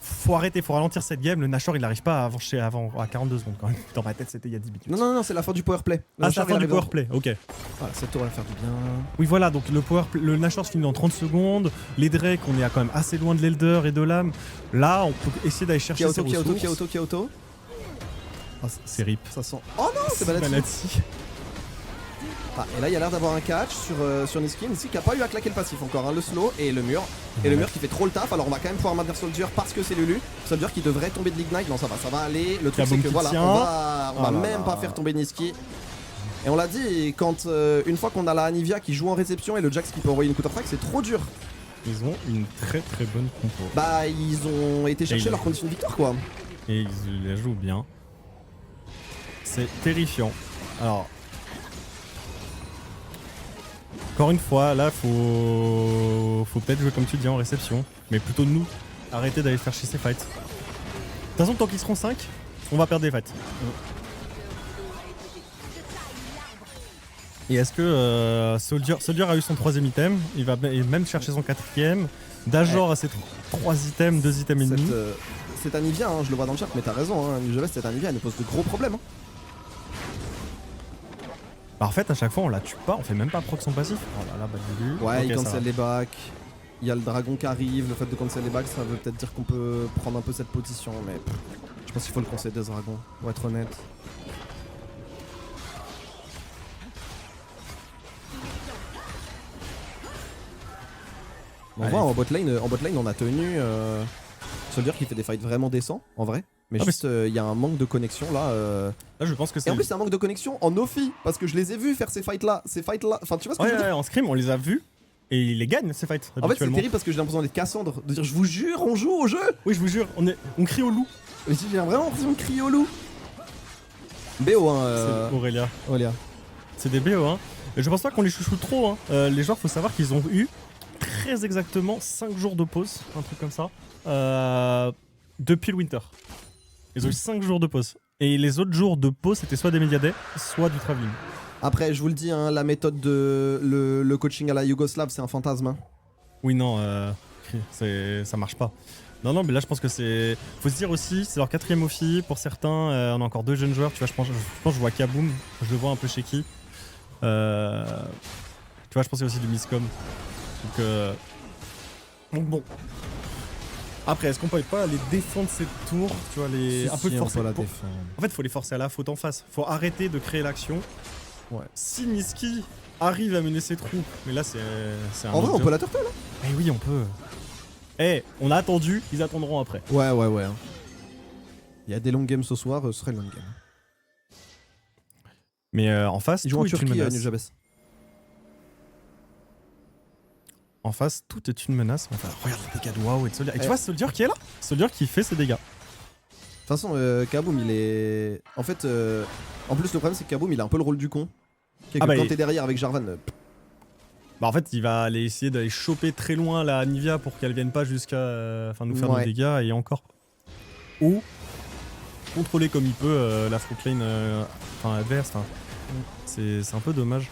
faut arrêter, faut ralentir cette game. Le Nashor, il n'arrive pas avant à 42 secondes quand même. Dans ma tête, c'était il y a 10 minutes. Non, c'est la fin du powerplay. Ah, c'est la fin du powerplay, ok. Voilà, cette tour va faire du bien. Oui, voilà, donc le Nashor se finit dans 30 secondes. Les Drake, on est quand même assez loin de l'Elder et de l'âme. Là, on peut essayer d'aller chercher ses ressources. Kyoto. Ah, C'est rip. ça sent. Oh non, c'est Manati. Manati. Ah, et là, il y a l'air d'avoir un catch sur Niski. Niski qui a pas eu à claquer le passif encore. Hein. Le slow et le mur. Et le mur qui fait trop le taf. Alors, on va quand même pouvoir maintenir Soldier parce que c'est Lulu. Soldier qui devrait tomber de l'Ignite. Non, ça va aller. Le truc, c'est Kaboom que qui voilà, tient. on va Oh là même là. pas faire tomber Niski. Et on l'a dit, quand une fois qu'on a la Anivia qui joue en réception et le Jax qui peut envoyer une counter-attaque, c'est trop dur. Ils ont une très très bonne compo. Bah, ils ont été chercher ils- leur condition de victoire, quoi. Et ils la jouent bien. C'est terrifiant. Alors. Encore une fois, là, faut peut-être jouer comme tu dis en réception. Mais plutôt nous, arrêter d'aller faire chez ces fights. De toute façon, tant qu'ils seront 5, on va perdre des fights. Et est-ce que Soldier a eu son 3ème item? Il va même chercher son 4ème. Dajor a ses 3 items, 2 items et demi. Cette Anivia, hein, je le vois dans le chat, mais t'as raison, hein, New cette Anivia, elle nous pose de gros problèmes. Hein. Bah, en fait, à chaque fois, on la tue pas, on fait même pas proc son passif. Oh là là, bah Lulu. Ouais, Ok, il ça va. cancel les backs. Il y a le dragon qui arrive, le fait de cancel les backs, ça veut peut-être dire qu'on peut prendre un peu cette position, mais je pense qu'il faut le concéder ce dragon, pour être honnête. On Allez. voit en botlane, on a tenu Soldier qui fait des fights vraiment décents, en vrai. Mais Ah, juste, il y a un manque de connexion là. Là, je pense que Et c'est. en plus, c'est un manque de connexion en Ophi, parce que je les ai vus faire ces fights là. Enfin, tu vois ce que je veux dire? Ouais, en scrim, on les a vus et ils les gagnent ces fights. En fait, c'est habituellement. terrible parce que j'ai l'impression d'être Cassandre, de dire je vous jure, on joue au jeu. Oui, je vous jure, on crie au loup. Mais j'ai vraiment l'impression de crier au loup. BO, hein. C'est Aurélia. Aurélia. C'est des BO, hein. Et je pense pas qu'on les chouchoute trop, hein. Les joueurs, faut savoir qu'ils ont eu très exactement 5 jours de pause, un truc comme ça, depuis le Winter. Ils ont eu 5 jours de pause. Et les autres jours de pause, c'était soit des Media Day, soit du travelling. Après, je vous le dis, hein, la méthode de le coaching à la Yougoslave, c'est un fantasme. Hein. Oui, non, ça marche pas. Non, mais là, je pense que c'est. Faut se dire aussi, c'est leur 4ème offi. Pour certains, on a encore 2 jeunes joueurs. Tu vois, je pense que je vois Kaboom. Je le vois un peu chez qui. Tu vois, je pense qu'il y a aussi du miscom. Donc bon. Après, est-ce qu'on peut pas aller défendre cette tour, tu vois, un peu de forcer la pour- défendre. En fait, faut les forcer à la faute en face. Faut arrêter de créer l'action. Ouais. Si Niski arrive à mener ses troupes, mais là c'est un. En vrai, autre on job. peut la turtle, hein. Eh oui, on peut. Eh, on a attendu, ils attendront après. Ouais. Hein. Il y a des long games ce soir, ce serait le long game. Mais en face, Ils jouent en tout est une Turquie, menace. Nujabes. En face, tout est une menace. Enfin, regarde les dégâts de WoW et de Soldier. Et tu Eh. vois Soldier qui est là, Soldier qui fait ses dégâts. De toute façon, Kaboom, il est. En fait, en plus, le problème, c'est que Kaboom, il a un peu le rôle du con. Qui est que Ah bah, quand il- t'es derrière avec Jarvan, Bah en fait, il va aller essayer d'aller choper très loin la Nivea pour qu'elle vienne pas jusqu'à enfin nous faire Ouais. nos dégâts et encore. Ou contrôler comme il peut la frontlane enfin adverse. Enfin, c'est un peu dommage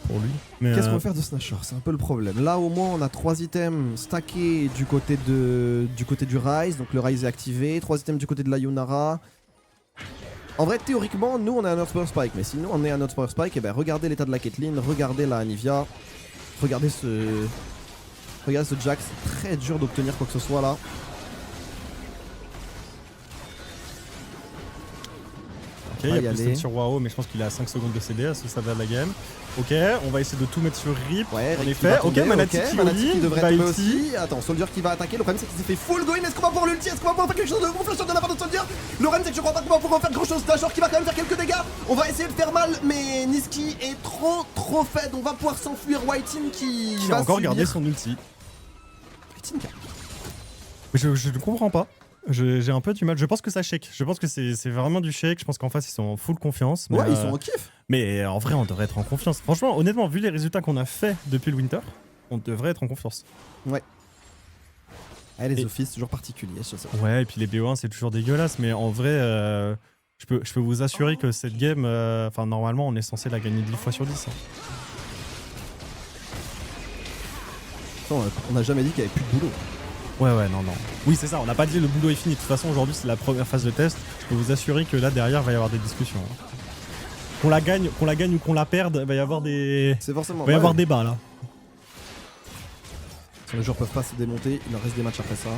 pour lui. Mais qu'est-ce qu'on va faire de Snatcher? C'est un peu le problème. Là, au moins, on a 3 items stackés du côté du Ryze. Donc le Ryze est activé. 3 items du côté de la Yunara. En vrai, théoriquement, nous, on est un Earthpower Spike. Mais si nous, on est un Earthpower Spike, et ben regardez l'état de la Caitlyn, regardez la Anivia. Regardez ce Jax. C'est très dur d'obtenir quoi que ce soit là. ok, il va y y a plus aller. sur WoW, mais je pense qu'il est à 5 secondes de CD à ce stade de la game. Ok, on va essayer de tout mettre sur Rip. Ouais, en Rick qui effet. va Ok, tomber, Manati ok, qui Manati qui devrait tomber ulti. aussi. Attends, Soldier qui va attaquer. Le problème c'est qu'il s'est fait full going. Est-ce qu'on va pouvoir l'ulti? Est-ce qu'on va pouvoir faire quelque chose de bon flash de la part de Soldier? Le problème c'est que je crois pas qu'on va pouvoir faire grand chose. Dashor qui va quand même faire quelques dégâts. On va essayer de faire mal, mais Niski est trop faible. On va pouvoir s'enfuir. Whitein qui Qui va a encore subir. gardé son ulti. Whitein qui a- Mais je ne comprends pas. J'ai un peu du mal. Je pense que ça shake. Je pense que c'est vraiment du shake. Je pense qu'en face, ils sont en full confiance. Mais, Ouais, ils sont en kiff. mais en vrai, on devrait être en confiance. Franchement, honnêtement, vu les résultats qu'on a fait depuis le Winter, on devrait être en confiance. Les Et- offices toujours particuliers. Je sais. Ouais, et puis les BO1, c'est toujours dégueulasse. Mais en vrai, je peux vous assurer que cette game, enfin, normalement, on est censé la gagner 10 fois sur 10. Hein. Attends, on n'a jamais dit qu'il y avait plus de boulot. Ouais, non. Oui, c'est ça. On n'a pas dit le boulot est fini. De toute façon, aujourd'hui, c'est la première phase de test. Je peux vous assurer que là, derrière, il va y avoir des discussions. Hein. Qu'on la gagne ou qu'on la perde, il va y avoir des. C'est forcément. Il va y avoir débat là. Les joueurs peuvent pas se démonter. Il en reste des matchs après ça.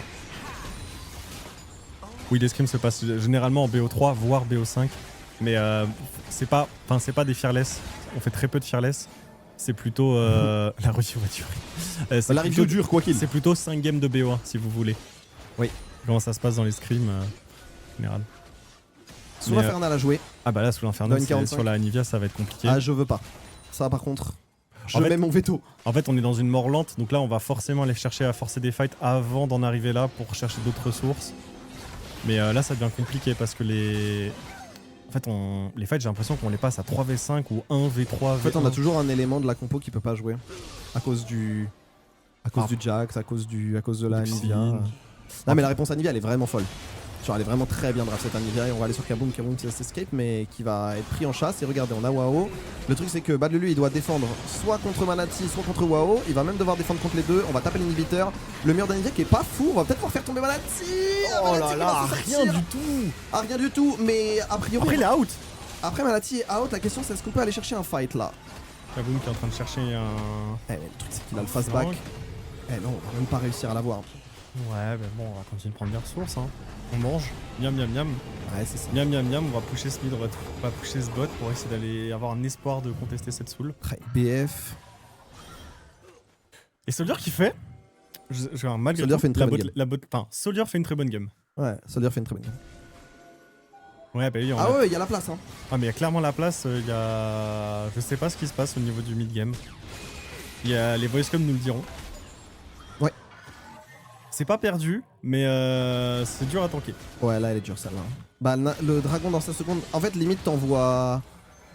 Oui, l'escrime se passe généralement en BO3, voire BO5. Mais c'est pas des fearless. On fait très peu de fearless. C'est plutôt la review voiture. La review dure quoi qu'il. C'est plutôt 5 games de BO1 si vous voulez. Oui. Comment ça se passe dans l'escrime en général. Sous Mais, l'Infernal à jouer. Ah bah là, sous l'Infernal, Dans une 45. sur la Nivea, ça va être compliqué. Ah, je veux pas. Ça, par contre, je En fait- mets mon veto. En fait, on est dans une mort lente, donc là, on va forcément aller chercher à forcer des fights avant d'en arriver là pour chercher d'autres ressources. Mais là, ça devient compliqué parce que les. En fait, les fights, j'ai l'impression qu'on les passe à 3v5 ou 1v3. En fait, on a toujours un élément de la compo qui peut pas jouer. À cause du. Ah. du Jax, à cause de la Du Anivia. Xin. Non, mais la réponse Anivia, elle est vraiment folle. Genre, elle est vraiment très bien draft cette Anivia. Et on va aller sur Kaboom qui s'escape, mais qui va être pris en chasse. Et regardez, on a WoW. Le truc, c'est que Bad Lulu, il doit défendre soit contre Manati, soit contre WoW. Il va même devoir défendre contre les deux. On va taper l'inhibiteur. Le mur d'Anivia qui est pas fou. On va peut-être pouvoir faire tomber Manati. Oh Manati là qui là, va se rien sortir. du tout. Ah, rien du tout. Mais a priori. Après, il est out. Après Manati est out, la question c'est est-ce qu'on peut aller chercher un fight là? Kaboom qui est en train de chercher un. Eh mais le truc c'est qu'il a le fastback. Eh non, on va même pas réussir à l'avoir. Ouais, bah bon, on va continuer de prendre des ressources. Hein. On mange. Miam, miam, miam. Ouais, c'est ça. Miam, miam, miam. On va pusher ce mid, on va pusher ce bot pour essayer d'aller avoir un espoir de contester cette soul. BF. Et Soldier qui fait. Malgré Soldier tout, fait une très bonne Soldier fait une très bonne game. Ouais, Soldier fait une très bonne game. Ouais, bah oui, on Ah a- ouais, il y a la place hein. Ah, mais il y a clairement la place. Il y a. Je sais pas ce qui se passe au niveau du mid-game. Il y a les voice com nous le diront. Ouais. C'est pas perdu, mais c'est dur à tanker. Ouais, là elle est dure celle-là. Bah le dragon dans 5 secondes. En fait, limite t'envoies.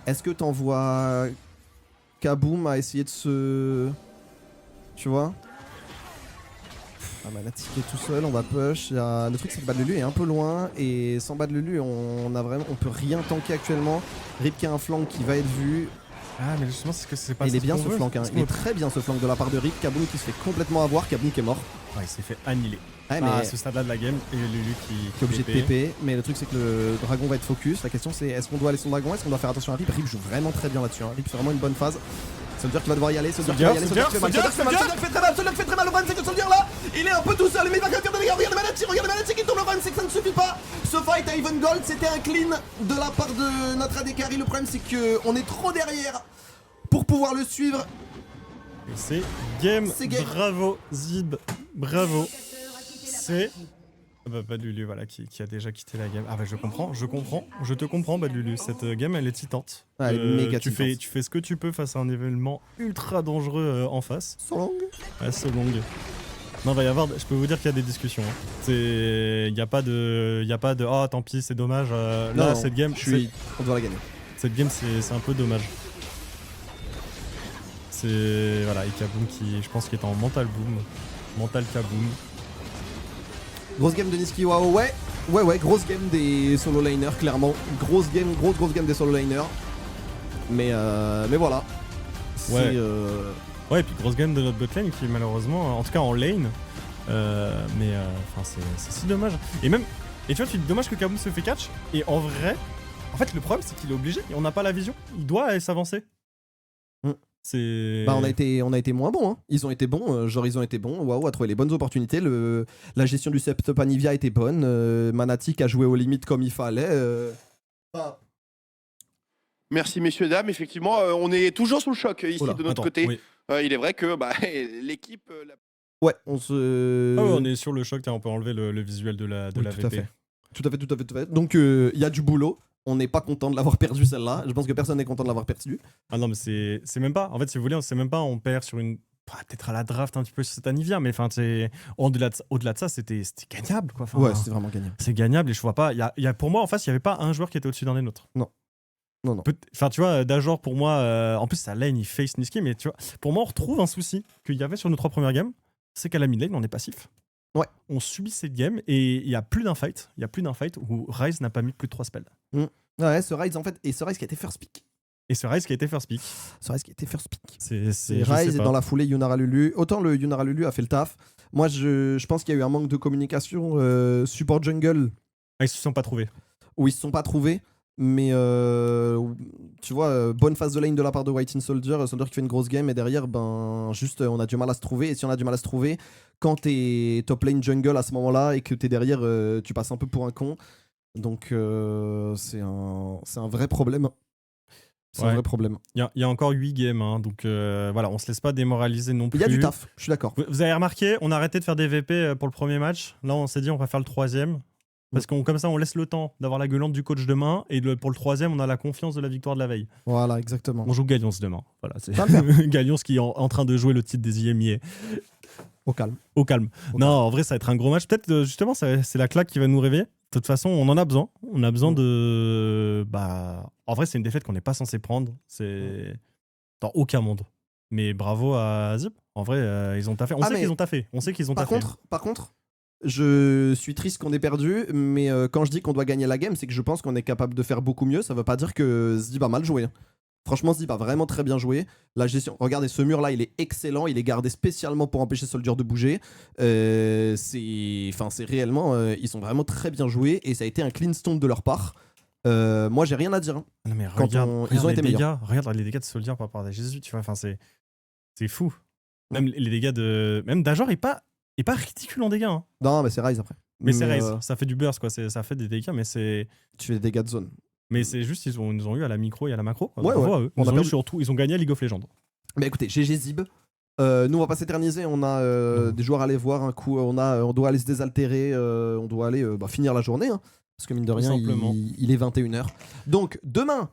Est-ce que t'envoies Kaboom à essayer de se. Tu vois? Ah bah Manati qui est tout seul, on va push. Le truc c'est que Bad Lulu est un peu loin et sans Bad Lulu on peut rien tanker actuellement. Rip qui a un flank qui va être vu. Ah, mais justement, c'est ce que c'est pas. Il est c'est bien qu'on ce veut, flank, hein. c'est ce Il est qu'on très bien ce flank de la part de Rip. Kaboom qui se fait complètement avoir, Kaboom qui est mort. veut. Ouais, il s'est fait annihiler. Ouais, mais À ce stade-là de la game, et Lulu qui est obligé de PP. Mais le truc c'est que le dragon va être focus. La question c'est est-ce qu'on doit aller sur le dragon, est-ce qu'on doit faire attention à Rip? Rip joue vraiment très bien là-dessus. Hein. Rip fait vraiment une bonne phase. Soldier qui va devoir y aller, Soldier qui va y aller, Soldier qui fait mal, Soldier fait très mal, Soldier fait très mal, le problème c'est que Soldier là, il est un peu tout seul, mais il va quand même faire des dégâts, regarde Manati qui tombe, le problème c'est que ça ne suffit pas. Ce fight à Even Gold, c'était un clean de la part de notre AD Carry, le problème c'est qu'on est trop derrière pour pouvoir le suivre. Et c'est game. Bravo Zib, bravo. C'est... Badlulu, voilà, qui a déjà quitté la game. Ah bah je te comprends Badlulu, cette game elle est titante. Ouais, elle est méga tu titante. fais ce que tu peux face à un événement ultra dangereux en face. So long. Ouais, so long. Non, va y avoir, je peux vous dire qu'il y a des discussions. Hein. Il y a pas de oh tant pis c'est dommage. Là Non, cette game, on doit la gagner. cette game c'est un peu dommage. C'est voilà, Ikaboom qui je pense qui est en mental boom, mental kaboom. Grosse game de Niski Wao, ouais, grosse game des solo laners, clairement. Grosse game des solo laners. Mais voilà. Ouais. Ouais, et puis grosse game de notre botlane qui malheureusement, en tout cas en lane, enfin c'est si dommage. Et tu vois, tu dis dommage que Kaboom se fait catch. Et en vrai, en fait le problème c'est qu'il est obligé. On n'a pas la vision. Il doit s'avancer. On a été moins bons, hein. Ils ont été bons, ils ont été bons. Waouh a trouvé les bonnes opportunités. La gestion du setup Anivia était bonne. Manatic a joué aux limites comme il fallait. Merci messieurs dames. Effectivement, on est toujours sous le choc ici de notre côté. Oui. Il est vrai que l'équipe. Ouais, on se. on est sur le choc. On peut enlever le visuel de la VP. Tout à fait. Donc il y a du boulot. On n'est pas content de l'avoir perdu celle-là. Je pense que personne n'est content de l'avoir perdu. Ah non, mais c'est même pas. En fait, si vous voulez, c'est même pas. On perd sur une. Peut-être à la draft un petit peu sur cette Anivia, mais enfin, au-delà de ça, c'était gagnable, quoi. Enfin, ouais, c'était vraiment gagnable. C'est gagnable et je vois pas. Pour moi, en face, il y avait pas un joueur qui était au-dessus d'un des nôtres. Non. Enfin, tu vois, Dajor, pour moi, en plus, sa lane, il face Niski, mais tu vois, pour moi, on retrouve un souci qu'il y avait sur nos 3 premières games, c'est qu'à la mid lane, on est passif. Ouais. On subit cette game et il y a plus d'un fight. Où Ryze n'a pas mis plus de 3 spells. Ouais, ce Ryze, en fait, et ce Ryze qui a été first pick. Ce Ryze qui a été first pick. C'est Ryze et dans la foulée Yunara Lulu. Autant le Yunara Lulu a fait le taf. Moi, je pense qu'il y a eu un manque de communication support jungle. Ah, ils se sont pas trouvés. Où ils se sont pas trouvés. Mais tu vois, bonne phase de lane de la part de White in Soldier qui fait une grosse game et derrière, juste on a du mal à se trouver. Et si on a du mal à se trouver, quand t'es top lane jungle à ce moment-là et que t'es derrière, tu passes un peu pour un con. Donc c'est un vrai problème. C'est un vrai problème. Il y a encore 8 games, hein, donc voilà, on se laisse pas démoraliser non plus. Il y a du taf, je suis d'accord. Vous avez remarqué, on a arrêté de faire des VP pour le premier match. Là, on s'est dit on va faire le 3ème. Parce qu'on comme ça, on laisse le temps d'avoir la gueulante du coach demain. Et pour le 3ème, on a la confiance de la victoire de la veille. Voilà, exactement. On joue Gallions demain. Voilà, c'est Gallions qui est en train de jouer le titre des IMIA. Au calme. Non, en vrai, ça va être un gros match. Peut-être, justement, c'est la claque qui va nous réveiller. De toute façon, on en a besoin. On a besoin de... En vrai, c'est une défaite qu'on n'est pas censé prendre. C'est dans aucun monde. Mais bravo à Zip. En vrai, ils ont taffé. On sait qu'ils ont taffé. Par contre, je suis triste qu'on ait perdu, mais quand je dis qu'on doit gagner la game, c'est que je pense qu'on est capable de faire beaucoup mieux. Ça veut pas dire que Zip a mal joué. Franchement, Zip a vraiment très bien joué. La gestion, regardez, ce mur-là, il est excellent. Il est gardé spécialement pour empêcher Soldier de bouger. C'est réellement... ils ont vraiment très bien joué et ça a été un clean stone de leur part. Moi, j'ai rien à dire. Non, mais ils ont été meilleurs. Regarde les dégâts de Soldier par rapport à Jésus, tu vois. Enfin, c'est fou. Même les dégâts de... Même Dajor est pas ridicule en dégâts. Hein. Non, mais c'est Ryze après. Mais c'est Ryze. Ça fait du burst, quoi. Ça fait des dégâts, mais c'est... Tu fais des dégâts de zone. Mais c'est juste, ils nous ont eu à la micro et à la macro. Ouais. Ils ont gagné à League of Legends. Mais écoutez, GG Zib. Nous, on va pas s'éterniser. On a des joueurs à aller voir un coup. On doit aller se désaltérer. On doit aller finir la journée. Hein, parce que mine de rien, il est 21h. Donc, demain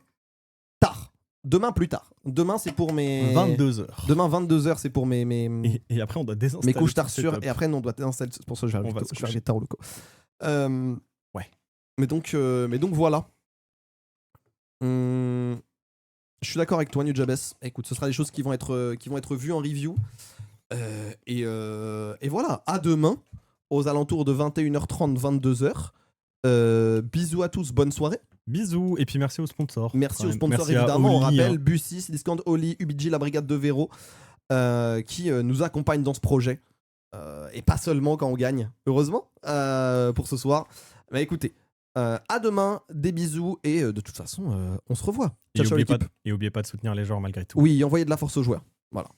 plus tard. Demain, c'est pour mes... 22h. Demain, 22h, c'est pour mes... Et après, on doit désinstaller. Mes couches tarsures. Et après, on doit désinstaller. C'est pour ça que je vais arriver tard au loco. Ouais. Mais donc voilà. Je suis d'accord avec toi, Nujabes. Écoute, ce sera des choses qui vont être vues en review. Et voilà, à demain, aux alentours de 21h30, 22h. Bisous à tous, bonne soirée. Bisous, et puis merci aux sponsors. Merci aux sponsors, évidemment. On rappelle Bussi, Discount, Oli, UBG, la brigade de Véro, qui nous accompagnent dans ce projet. Et pas seulement quand on gagne, heureusement, pour ce soir. Mais écoutez, À demain, des bisous et de toute façon, on se revoit. Et Ciao, ciao oubliez l'équipe. pas de soutenir les joueurs malgré tout. Oui, envoyez de la force aux joueurs. Voilà.